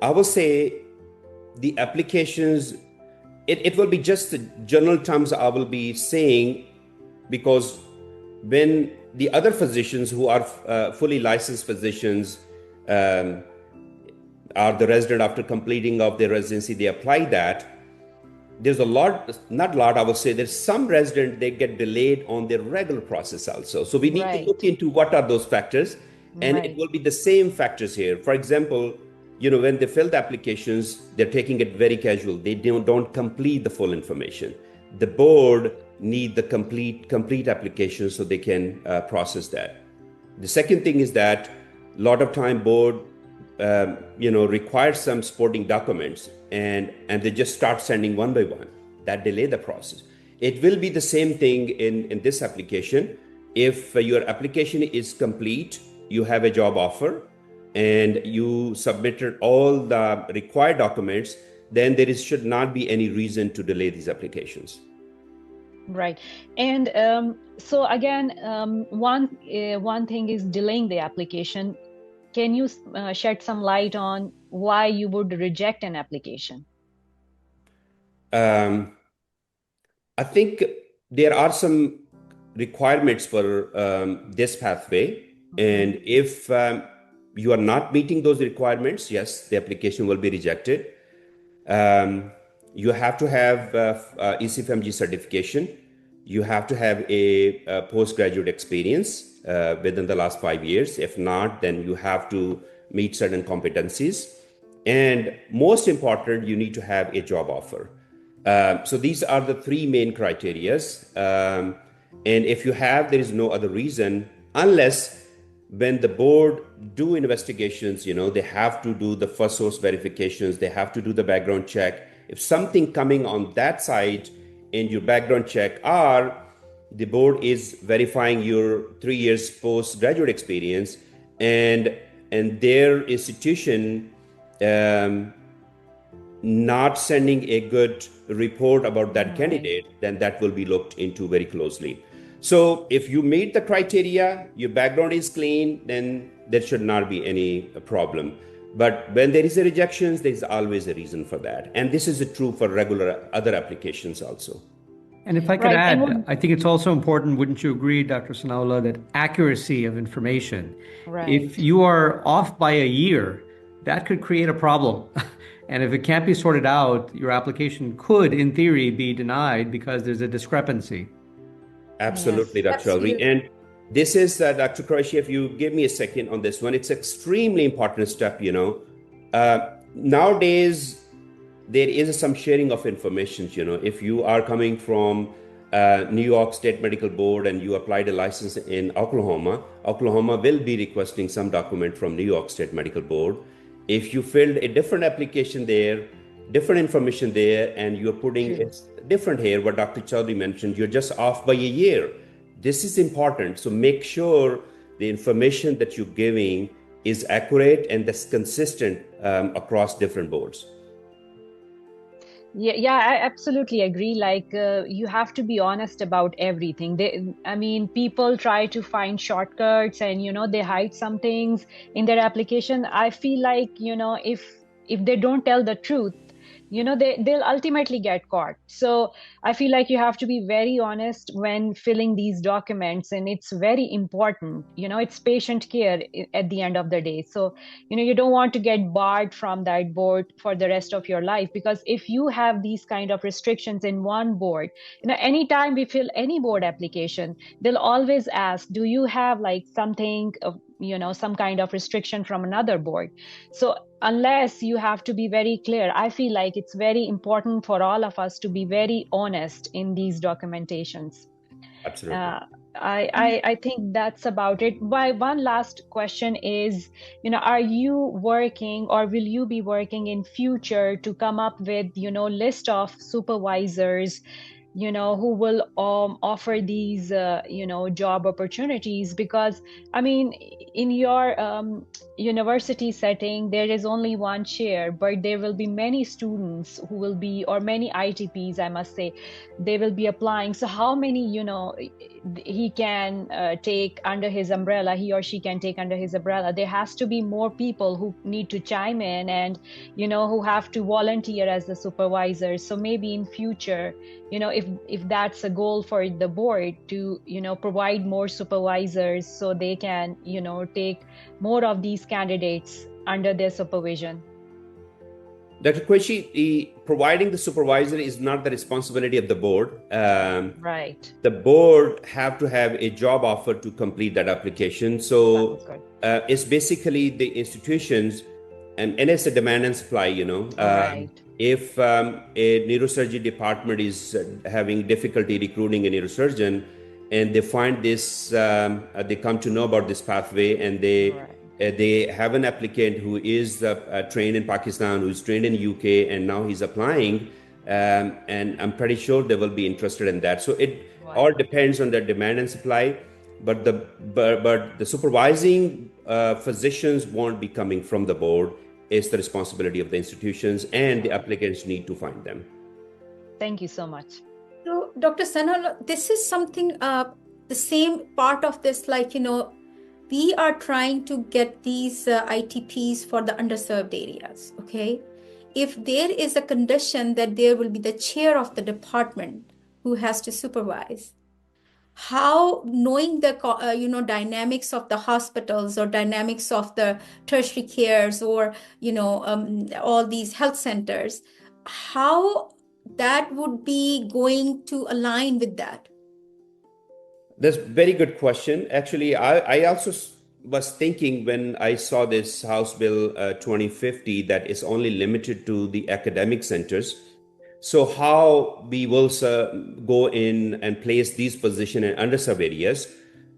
I will say the applications, it will be just the general terms I will be saying, because when the other physicians who are fully licensed physicians are the resident after completing of their residency, they apply that. There's a lot, not a lot, I would say there's some resident, they get delayed on their regular process also. So we need to look into what are those factors, and it will be the same factors here. For example, when they fill the applications, they're taking it very casual. They don't complete the full information. The board need the complete application so they can process that. The second thing is that a lot of time board requires some supporting documents, and they just start sending one by one. That delay the process. It will be the same thing in this application. If your application is complete, you have a job offer, and you submitted all the required documents, then there should not be any reason to delay these applications. Right. And so again, one thing is delaying the application. Can you shed some light on why you would reject an application? I think there are some requirements for this pathway. And if you are not meeting those requirements, yes, the application will be rejected. You have to have ECFMG certification. You have to have a postgraduate experience within the last 5 years. If not, then you have to meet certain competencies. And most important, you need to have a job offer. So these are the three main criteria. And if you have, there is no other reason, unless when the board do investigations, they have to do the first source verifications, they have to do the background check. If something coming on that side in your background check, or the board is verifying your 3 years postgraduate experience, and their institution not sending a good report about that candidate, then that will be looked into very closely. So if you meet the criteria, your background is clean, then there should not be any problem. But when there is a rejection, there is always a reason for that. And this is true for regular other applications also. And if I could add, I think it's also important, wouldn't you agree, Dr. Sanaullah, that accuracy of information, if you are off by a year, that could create a problem. And if it can't be sorted out, your application could, in theory, be denied because there's a discrepancy. Absolutely, Dr. Chaudhary. And this is, Dr. Qureshi, if you give me a second on this one, it's extremely important step, Nowadays, there is some sharing of information, if you are coming from New York State Medical Board and you applied a license in Oklahoma will be requesting some document from New York State Medical Board. If you filled a different application there, different information there, and you're putting it different here, what Dr. Chaudhary mentioned, you're just off by a year. This is important. So make sure the information that you're giving is accurate and that's consistent across different boards. Yeah, I absolutely agree. Like you have to be honest about everything. People try to find shortcuts and, they hide some things in their application. I feel like, if they don't tell the truth, they'll ultimately get caught. So I feel like you have to be very honest when filling these documents, and it's very important. It's patient care at the end of the day. So, you don't want to get barred from that board for the rest of your life, because if you have these kind of restrictions in one board, anytime we fill any board application, they'll always ask, do you have like something some kind of restriction from another board. So unless you have to be very clear, I feel like it's very important for all of us to be very honest in these documentations. Absolutely. I think that's about it. One last question is, are you working or will you be working in future to come up with, list of supervisors, who will offer these, job opportunities? Because, I mean, in your university setting, there is only one chair, but there will be many students who will be, or many ITPs, I must say, they will be applying. So how many, he can take under his umbrella, he or she can take under his umbrella? There has to be more people who need to chime in and, who have to volunteer as the supervisors. So maybe in future, if that's a goal for the board to, provide more supervisors so they can, take more of these candidates under their supervision. Dr. Qureshi, providing the supervisor is not the responsibility of the board. Right. The board have to have a job offer to complete that application. So it's basically the institutions, and it's a demand and supply, Right. If a neurosurgery department is having difficulty recruiting a neurosurgeon, and they find this, they come to know about this pathway, and they have an applicant who is trained in Pakistan, who's trained in UK, and now he's applying, and I'm pretty sure they will be interested in that. So it all depends on the demand and supply, but the supervising physicians won't be coming from the board. It's the responsibility of the institutions, and the applicants need to find them. Thank you so much. So, Dr. Sana, this is something, the same part of this, we are trying to get these ITPs for the underserved areas, okay? If there is a condition that there will be the chair of the department who has to supervise, how, knowing the dynamics of the hospitals or dynamics of the tertiary cares or all these health centers, how that would be going to align with that? That's a very good question. Actually, I also was thinking when I saw this House Bill 2050 that is only limited to the academic centers. So how we will go in and place these positions in underserved areas.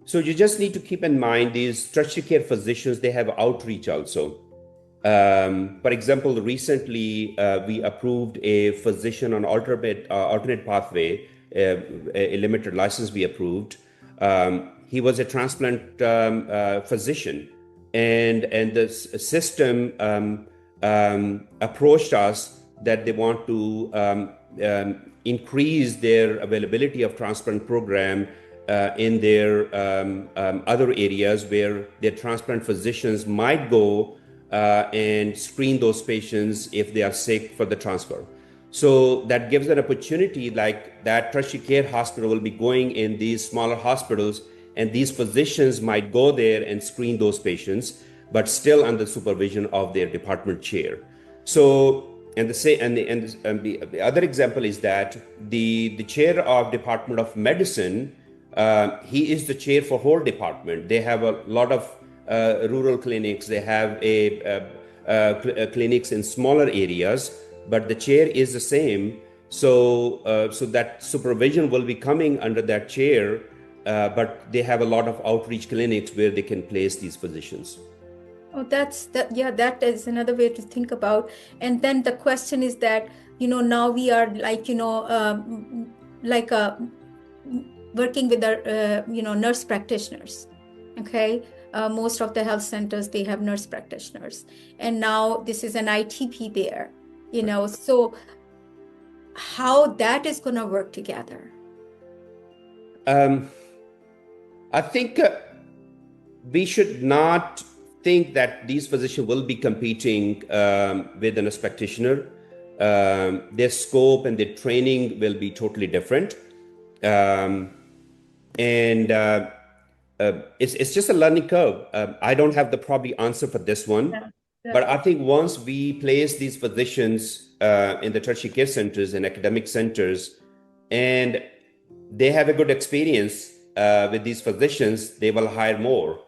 So you just need to keep in mind these tertiary care physicians, they have outreach also. For example, recently we approved a physician on alternate pathway, a limited license we approved. He was a transplant physician, and the system approached us that they want to increase their availability of transplant program in their other areas where their transplant physicians might go and screen those patients if they are sick for the transfer. So that gives an opportunity, like that tertiary care hospital will be going in these smaller hospitals, and these physicians might go there and screen those patients, but still under supervision of their department chair. So, and the other example is that the chair of Department of Medicine, he is the chair for whole department. They have a lot of rural clinics. They have clinics in smaller areas, but the chair is the same. So that supervision will be coming under that chair, but they have a lot of outreach clinics where they can place these physicians. Oh, that is another way to think about. And then the question is that, now we are working with our, nurse practitioners, okay? Most of the health centers, they have nurse practitioners. And now this is an ITP there, so how that is going to work together? I think we should not think that these physicians will be competing with a nurse practitioner. Their scope and their training will be totally different. It's just a learning curve. I don't have the probably answer for this one, but I think once we place these physicians in the tertiary care centers and academic centers, and they have a good experience with these physicians, they will hire more.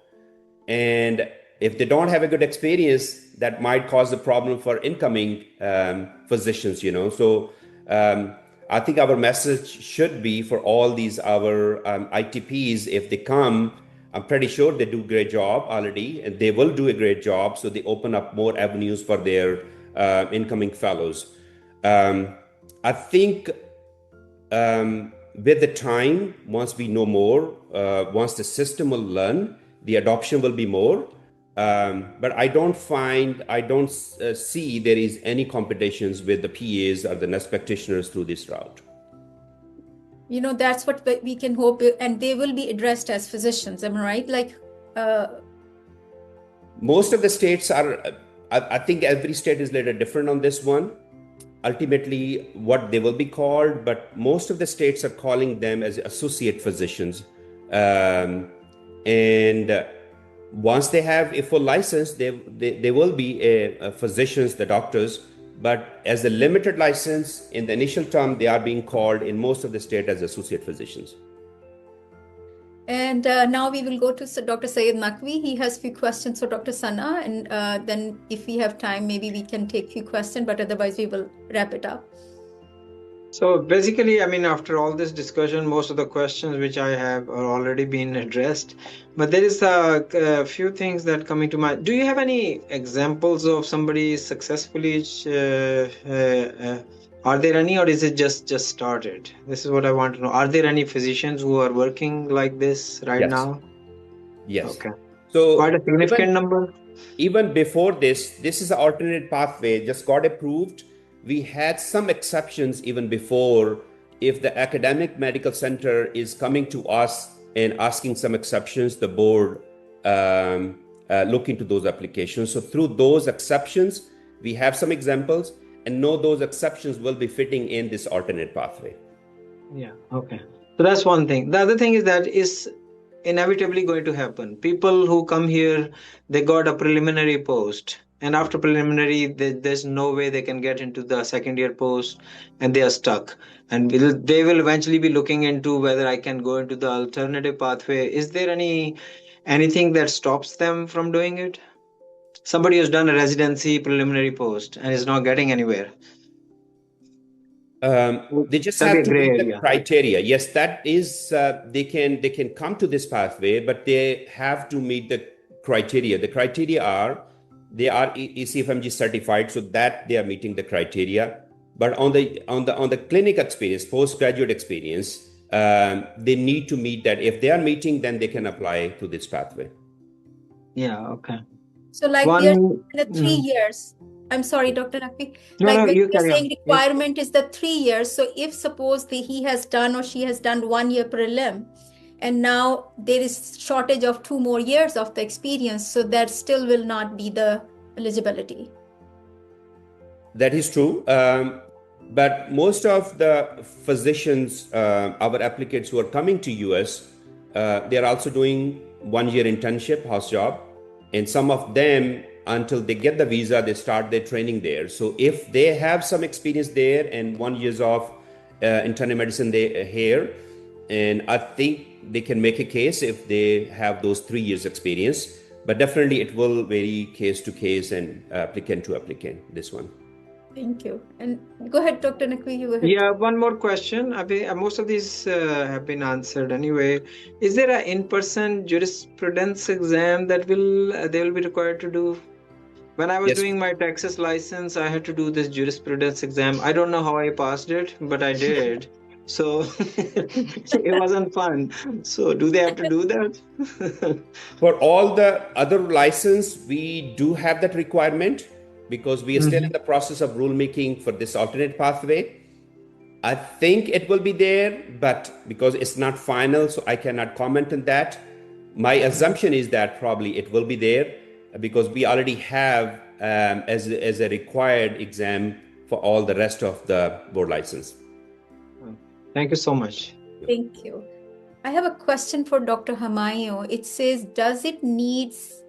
And if they don't have a good experience, that might cause a problem for incoming physicians, So I think our message should be for all these our ITPs, if they come, I'm pretty sure they do a great job already, and they will do a great job. So they open up more avenues for their incoming fellows. I think with the time, once we know more, once the system will learn, the adoption will be more. But I don't see there is any competitions with the PAs or the nurse practitioners through this route. That's what we can hope, and they will be addressed as physicians. Am I right? Most of the states are, I think every state is a little different on this one. Ultimately, what they will be called, but most of the states are calling them as associate physicians. And once they have a full license, they will be physicians, the doctors. But as a limited license, in the initial term, they are being called in most of the state as associate physicians. And now we will go to Dr. Syed Naqvi. He has a few questions for Dr. Sana. And then if we have time, maybe we can take a few questions, but otherwise we will wrap it up. So basically, after all this discussion, most of the questions which I have are already been addressed. But there is a few things that come into mind. Do you have any examples of somebody successfully? Are there any, or is it just started? This is what I want to know. Are there any physicians who are working like this right now? Yes. Okay. So quite a significant number. Even before this is an alternate pathway, just got approved. We had some exceptions even before. If the academic medical center is coming to us and asking some exceptions, the board look into those applications. So through those exceptions, we have some examples and know those exceptions will be fitting in this alternate pathway. Yeah, okay. So that's one thing. The other thing is that is inevitably going to happen. People who come here, they got a preliminary post. And after preliminary, there's no way they can get into the second year post, and they are stuck. And they will eventually be looking into whether I can go into the alternative pathway. Is there anything that stops them from doing it? Somebody who's done a residency preliminary post and is not getting anywhere. They just have to meet the criteria. Yes, that is, they can come to this pathway, but they have to meet the criteria. The criteria are, they are ECFMG certified, so that they are meeting the criteria. But on the clinic experience, postgraduate experience, they need to meet that. If they are meeting, then they can apply to this pathway. Yeah, okay. So like we are in the 3 years. I'm sorry, Dr. Naqvi. When you're saying requirement is the 3 years. So if suppose he has done or she has done 1 year prelim, and now there is shortage of 2 more years of the experience, so that still will not be the eligibility. That is true. But most of the physicians, our applicants who are coming to US, they are also doing 1 year internship, house job. And some of them, until they get the visa, they start their training there. So if they have some experience there and 1 year of internal medicine here, and I think they can make a case if they have those 3 years experience, but definitely it will vary case to case and applicant to applicant, this one. Thank you. And go ahead, Dr. Naqvi, you go ahead. Yeah, one more question. Most of these have been answered anyway. Is there an in-person jurisprudence exam that they will be required to do? When I was doing my Texas license, I had to do this jurisprudence exam. I don't know how I passed it, but I did. So it wasn't fun. So do they have to do that? For all the other license, we do have that requirement because we are still in the process of rulemaking for this alternate pathway. I think it will be there, but because it's not final, so I cannot comment on that. My assumption is that probably it will be there because we already have as a required exam for all the rest of the board license. Thank you so much. Thank you. I have a question for Dr. Humayun. It says, does it needs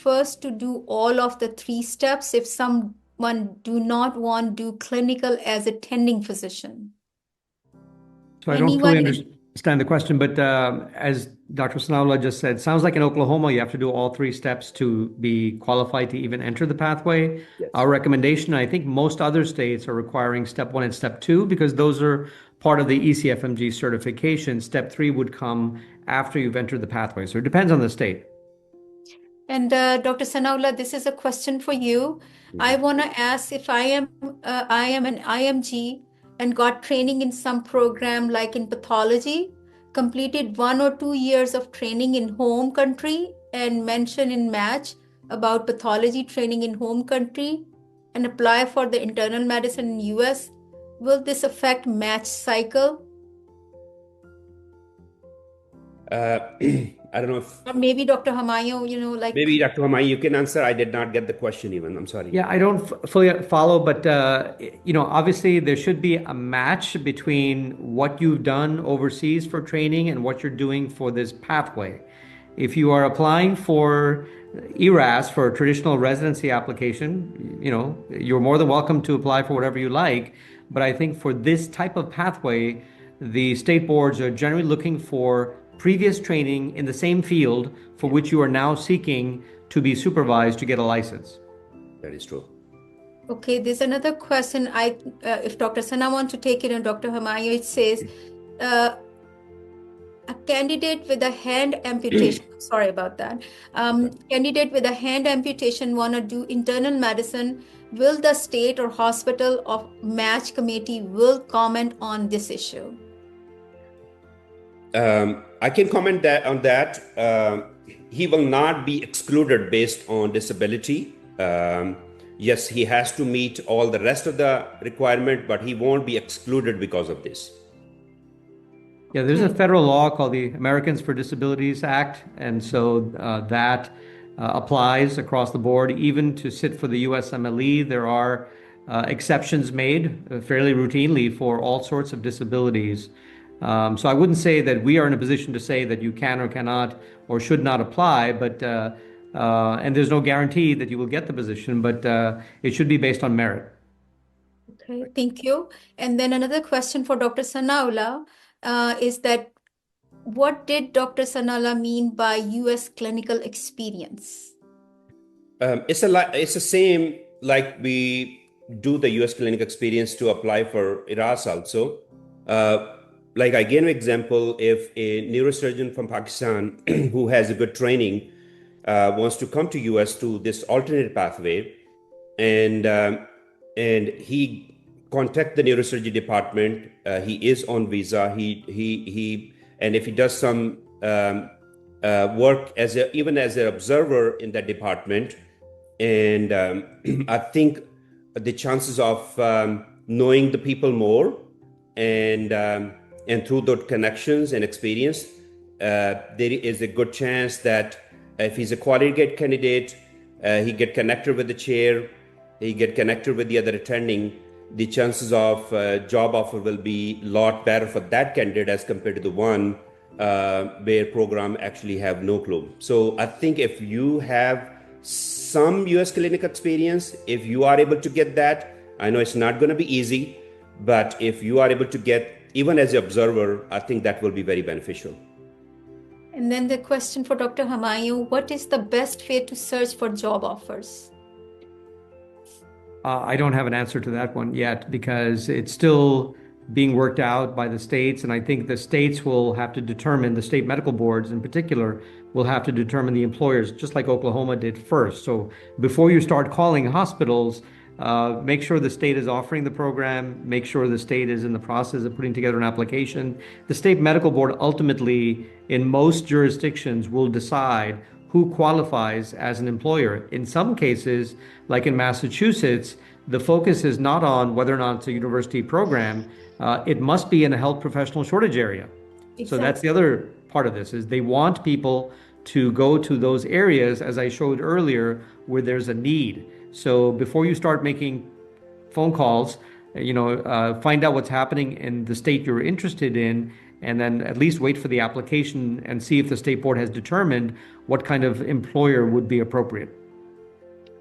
first to do all of the 3 steps if someone do not want to do clinical as attending physician? So I don't fully understand. understand the question, but as Dr. Sanaullah just said, sounds like in Oklahoma you have to do all 3 steps to be qualified to even enter the pathway. Yes. Our recommendation, I think most other states are requiring step 1 and step 2 because those are part of the ECFMG certification. Step 3 would come after you've entered the pathway. So it depends on the state. And Dr. Sanaullah, this is a question for you. I want to ask if I am an IMG and got training in some program like in pathology, completed 1 or 2 years of training in home country and mention in match about pathology training in home country and apply for the internal medicine in US, will this affect match cycle? I don't know if Or maybe Dr. Humayun, like maybe Dr. Humayun, you can answer. I did not get the question even. I'm sorry. Yeah, I don't fully follow, but obviously there should be a match between what you've done overseas for training and what you're doing for this pathway. If you are applying for ERAS for a traditional residency application, you're more than welcome to apply for whatever you like. But I think for this type of pathway, the state boards are generally looking for previous training in the same field for which you are now seeking to be supervised to get a license. That is true. Okay, there's another question. If Dr. Sana wants to take it, and Dr. Humayun, it says, a candidate with a hand amputation, sorry about that. Candidate with a hand amputation want to do internal medicine. Will the state or hospital of match committee will comment on this issue? I can comment on that. He will not be excluded based on disability. Yes, he has to meet all the rest of the requirement, but he won't be excluded because of this. Yeah, there's a federal law called the Americans for Disabilities Act, and so that applies across the board. Even to sit for the USMLE, there are exceptions made fairly routinely for all sorts of disabilities. So I wouldn't say that we are in a position to say that you can or cannot or should not apply, but and there's no guarantee that you will get the position, but it should be based on merit. Okay, thank you. And then another question for Dr. Sanaullah is that what did Dr. Sanaullah mean by US clinical experience? It's the same like we do the US clinical experience to apply for ERAS also. Like I gave an example, if a neurosurgeon from Pakistan who has a good training wants to come to US through this alternate pathway, and he contact the neurosurgery department, he is on visa, and if he does some work even as an observer in that department, and I think the chances of knowing the people more and through those connections and experience, there is a good chance that if he's a qualified candidate, he get connected with the chair, he get connected with the other attending, the chances of job offer will be a lot better for that candidate as compared to the one where program actually have no clue. So I think if you have some US clinical experience, if you are able to get that, I know it's not going to be easy, but if you are able to get even as an observer, I think that will be very beneficial. And then the question for Dr. Humayun, what is the best way to search for job offers? I don't have an answer to that one yet because it's still being worked out by the states. And I think the states will have to determine, the state medical boards in particular, will have to determine the employers, just like Oklahoma did first. So before you start calling hospitals, make sure the state is offering the program, make sure the state is in the process of putting together an application. The state medical board ultimately, in most jurisdictions, will decide who qualifies as an employer. In some cases, like in Massachusetts, the focus is not on whether or not it's a university program. It must be in a health professional shortage area. Exactly. So that's the other part of this, is they want people to go to those areas, as I showed earlier, where there's a need. So before you start making phone calls, find out what's happening in the state you're interested in, and then at least wait for the application and see if the state board has determined what kind of employer would be appropriate.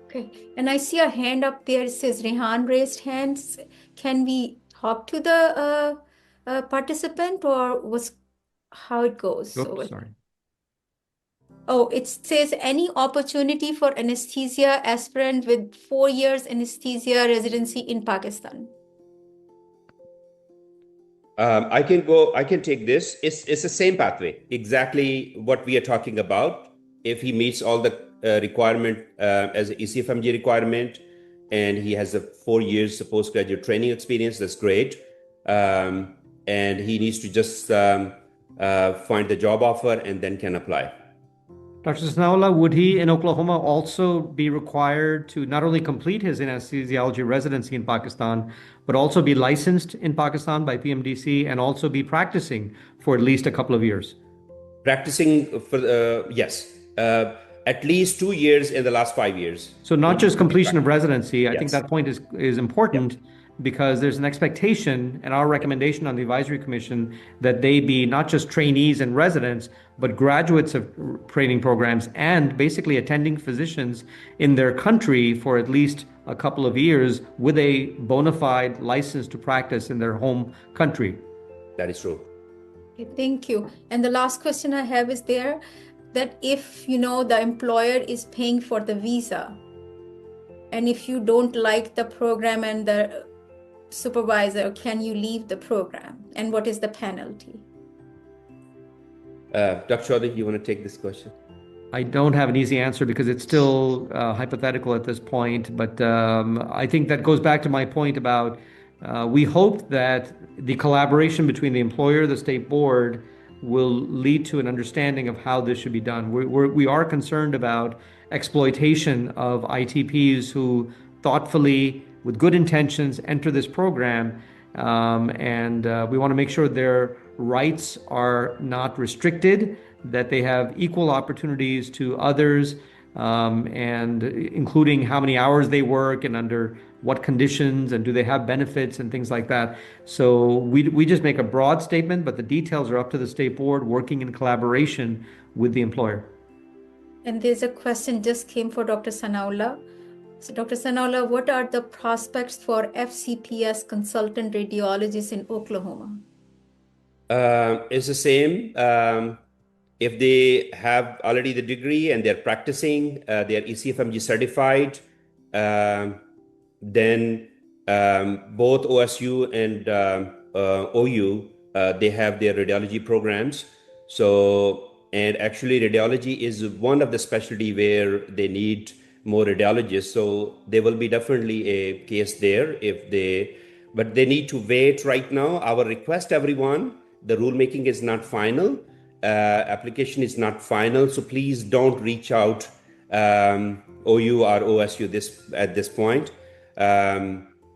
Okay, and I see a hand up there. It says Rehan raised hands. Can we talk to the participant, or was how it goes. Oops, sorry. Oh, it says any opportunity for anesthesia aspirant with 4 years anesthesia residency in Pakistan. I can take this. It's the same pathway, exactly what we are talking about. If he meets all the requirement as an ECFMG requirement, and he has a 4 years postgraduate training experience, that's great. And he needs to just find the job offer and then can apply. Dr. Sanaullah, would he in Oklahoma also be required to not only complete his anesthesiology residency in Pakistan, but also be licensed in Pakistan by PMDC and also be practicing for at least a couple of years? Practicing for, yes, at least 2 years in the last 5 years. So not just completion of residency. I think Yes. that point is important because there's an expectation and our recommendation on the advisory commission that they be not just trainees and residents, but graduates of training programs and basically attending physicians in their country for at least a couple of years with a bona fide license to practice in their home country. That is true. Okay, thank you. And the last question I have is there that if, the employer is paying for the visa, and if you don't like the program and the supervisor, can you leave the program? And what is the penalty? Dr. Chaudhary, you want to take this question? I don't have an easy answer because it's still hypothetical at this point. But I think that goes back to my point about we hope that the collaboration between the employer, the state board, will lead to an understanding of how this should be done. We are concerned about exploitation of ITPs who thoughtfully, with good intentions, enter this program. And we want to make sure their rights are not restricted, that they have equal opportunities to others, and including how many hours they work and under what conditions, and do they have benefits and things like that. So we just make a broad statement, but the details are up to the state board working in collaboration with the employer. And there's a question just came for Dr. Sanaullah. So Dr. Sanaullah, what are the prospects for FCPS consultant radiologists in Oklahoma? It's the same. If they have already the degree and they're practicing, they're ECFMG certified, then both OSU and OU, they have their radiology programs. So, and actually radiology is one of the specialty where they need more radiologists. So there will be definitely a case there but they need to wait right now. Our request, everyone, the rulemaking is not final. Application is not final. So please don't reach out OU or OSU at this point.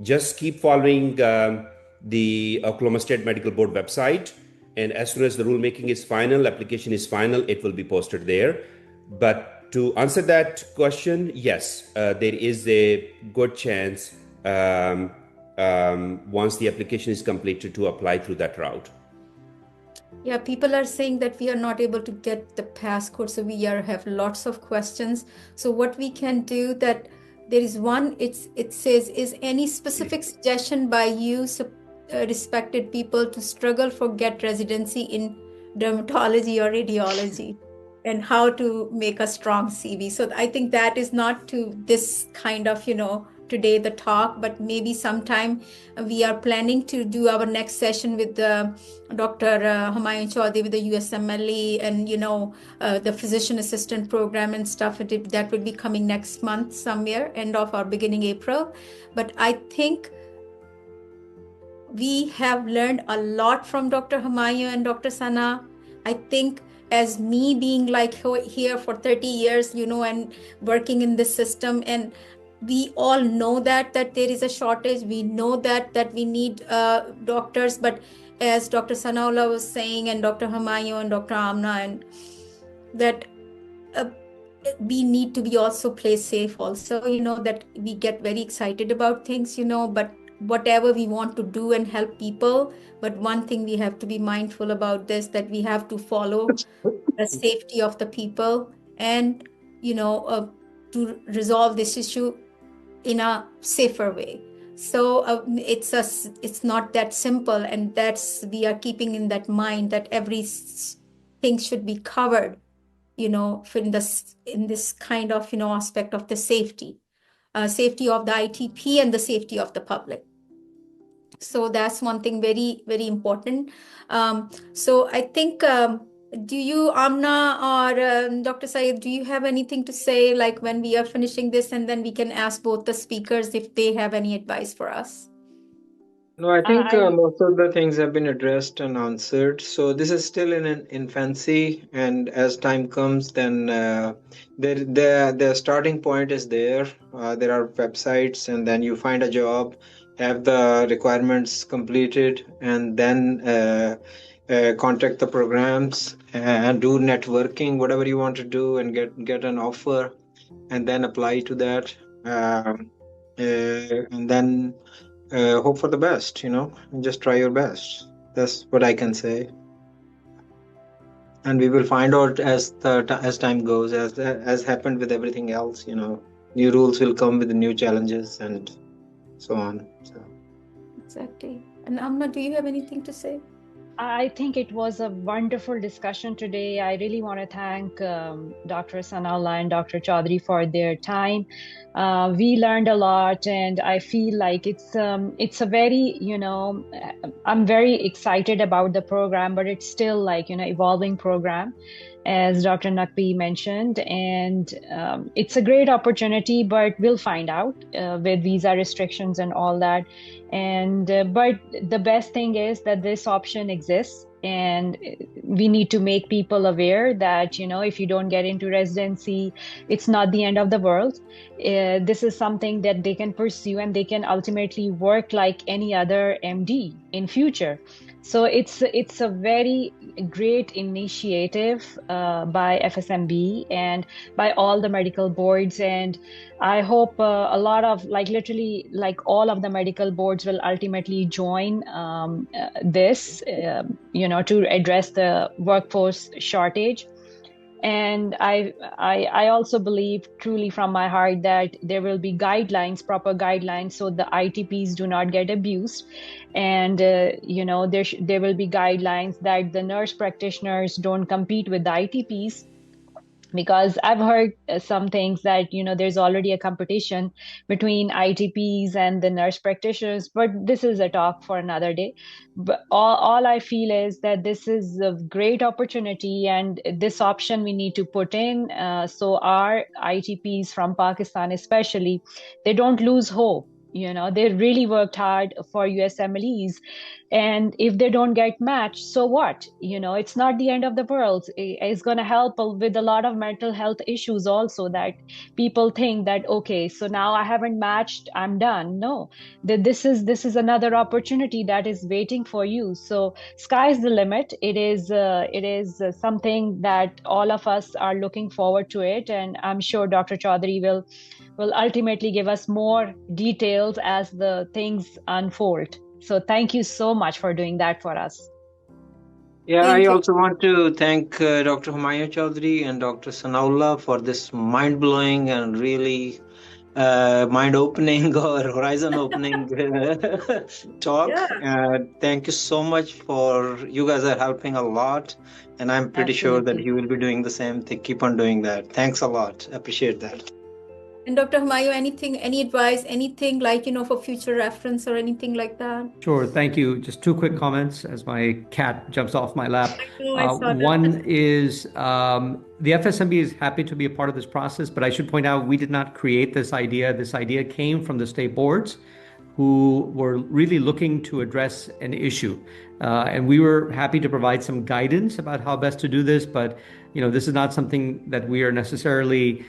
Just keep following the Oklahoma State Medical Board website. And as soon as the rulemaking is final, application is final, it will be posted there. But to answer that question, yes, there is a good chance once the application is completed to apply through that route. Yeah, people are saying that we are not able to get the passcode, so we have lots of questions. So what we can do that there is one, it says, is any specific suggestion by you, respected people, to struggle for get residency in dermatology or radiology, and how to make a strong CV? So I think that is not to this kind of, today the talk, but maybe sometime we are planning to do our next session with Dr. Humayun Chaudhary with the USMLE and the physician assistant program and stuff. That will be coming next month somewhere, end of or beginning April. But I think we have learned a lot from Dr. Humayun and Dr. Sana. I think as me being like here for 30 years, and working in this system, and we all know that there is a shortage. We know that we need doctors, but as Dr. Sanaullah was saying, and Dr. Humayun and Dr. APPNA, and that we need to be also play safe also, that we get very excited about things, but whatever we want to do and help people. But one thing we have to be mindful about this, that we have to follow the safety of the people and, to resolve this issue in a safer way. So it's not that simple, and we are keeping in that mind that thing should be covered, in this kind of aspect of the safety of the ITP and the safety of the public. So that's one thing very, very important. So I think, do you, Amna or Dr. Syed, do you have anything to say, like when we are finishing this, and then we can ask both the speakers if they have any advice for us? No, I think I most of the things have been addressed and answered. So this is still in an infancy, and as time comes, then the starting point is there. There are websites, and then you find a job, have the requirements completed, and then contact the programs and do networking, whatever you want to do, and get an offer, and then apply to that, and then hope for the best, and just try your best. That's what I can say. And we will find out as time goes, as happened with everything else. New rules will come with new challenges and so on. So. Exactly. And Amna, do you have anything to say? I think it was a wonderful discussion today. I really want to thank Dr. Sanaullah and Dr. Chaudhary for their time. We learned a lot, and I feel like it's a very, I'm very excited about the program, but it's still like, evolving program, as Dr. Naqvi mentioned, and it's a great opportunity, but we'll find out with visa restrictions and all that. And but the best thing is that this option exists, and we need to make people aware that if you don't get into residency, it's not the end of the world. This is something that they can pursue, and they can ultimately work like any other MD in future. So it's a very great initiative by FSMB and by all the medical boards, and I hope a lot of literally all of the medical boards will ultimately join this, to address the workforce shortage. And I also believe truly from my heart that there will be proper guidelines, so the ITPs do not get abused. And, there will be guidelines that the nurse practitioners don't compete with the ITPs. Because I've heard some things that, there's already a competition between ITPs and the nurse practitioners, but this is a talk for another day. But all I feel is that this is a great opportunity, and this option we need to put in so our ITPs from Pakistan especially, they don't lose hope. They really worked hard for USMLEs. And if they don't get matched, so what? It's not the end of the world. It's going to help with a lot of mental health issues also, that people think that, okay, so now I haven't matched, I'm done. No, this is another opportunity that is waiting for you. So sky's the limit. It is something that all of us are looking forward to it. And I'm sure Dr. Chaudhary will ultimately give us more details as the things unfold. So thank you so much for doing that for us. Yeah, Thank I you. also want to thank Dr. Humayun Chaudhary and Dr. Sanaullah for this mind-blowing and really mind-opening or horizon-opening talk. Yeah. Thank you so much you guys are helping a lot, and I'm pretty sure that you will be doing the same thing. Keep on doing that. Thanks a lot. Appreciate that. And Dr. Humayun, any advice, anything for future reference or anything like that? Sure, thank you. Just two quick comments as my cat jumps off my lap. I saw that. One is the FSMB is happy to be a part of this process, but I should point out we did not create this idea. This idea came from the state boards, who were really looking to address an issue. And we were happy to provide some guidance about how best to do this, but this is not something that we are necessarily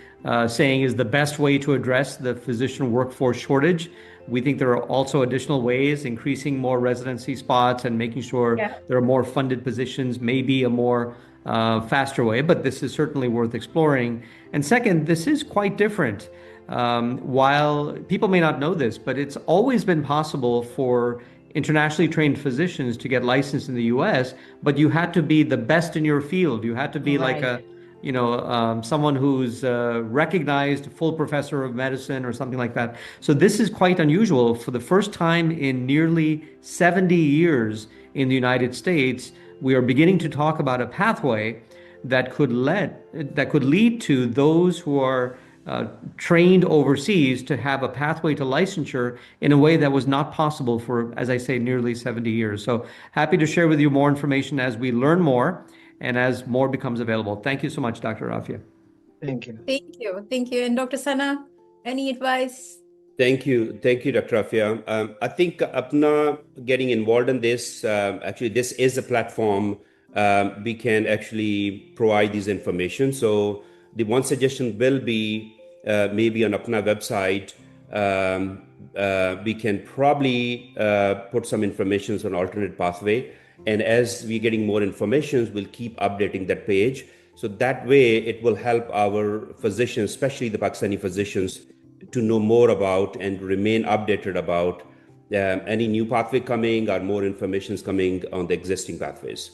saying is the best way to address the physician workforce shortage. We think there are also additional ways, increasing more residency spots and making sure there are more funded positions, maybe a more faster way, but this is certainly worth exploring. And second, this is quite different. While people may not know this, but it's always been possible for internationally trained physicians to get licensed in the US, but you had to be the best in your field. You had to be like someone who's recognized full professor of medicine or something like that. So this is quite unusual. For the first time in nearly 70 years in the United States, we are beginning to talk about a pathway that could lead to those who are trained overseas to have a pathway to licensure in a way that was not possible for, as I say, nearly 70 years. So happy to share with you more information as we learn more and as more becomes available. Thank you so much, Dr. Afia. Thank you. Thank you. Thank you. And Dr. Sana, any advice? Thank you, Dr. Afia. I think APPNA getting involved in this, actually, this is a platform we can actually provide this information. So the one suggestion will be maybe on APPNA website, we can probably put some information on alternate pathway. And as we're getting more information, we'll keep updating that page. So that way it will help our physicians, especially the Pakistani physicians, to know more about and remain updated about any new pathway coming or more information is coming on the existing pathways.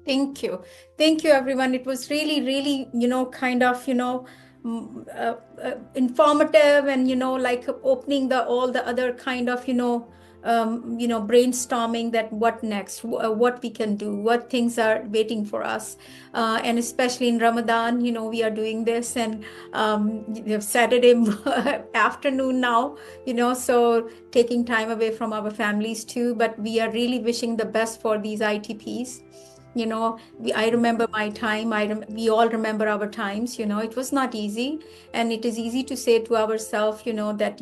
Thank you. Thank you, everyone. It was really, really, kind of, informative and, like opening all the other kind of, brainstorming that what next, what we can do, what things are waiting for us. And especially in Ramadan, we are doing this and Saturday afternoon now, so taking time away from our families too. But we are really wishing the best for these ITPs. I remember my time. We all remember our times. It was not easy, and it is easy to say to ourselves, that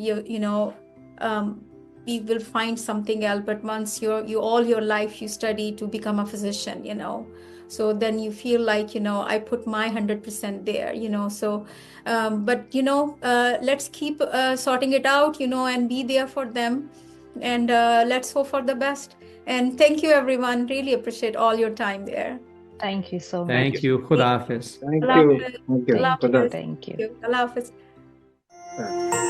we will find something else. But once you all your life you study to become a physician, so then you feel like I put my 100% there. So, but let's keep sorting it out, and be there for them, and let's hope for the best. And thank you, everyone. Really appreciate all your time there. Thank you so much. Thank you. Khuda Hafiz. Thank Allah you. Hafiz. Thank you. Allah Khuda. Hafiz. Thank you. Allah Hafiz. Yeah.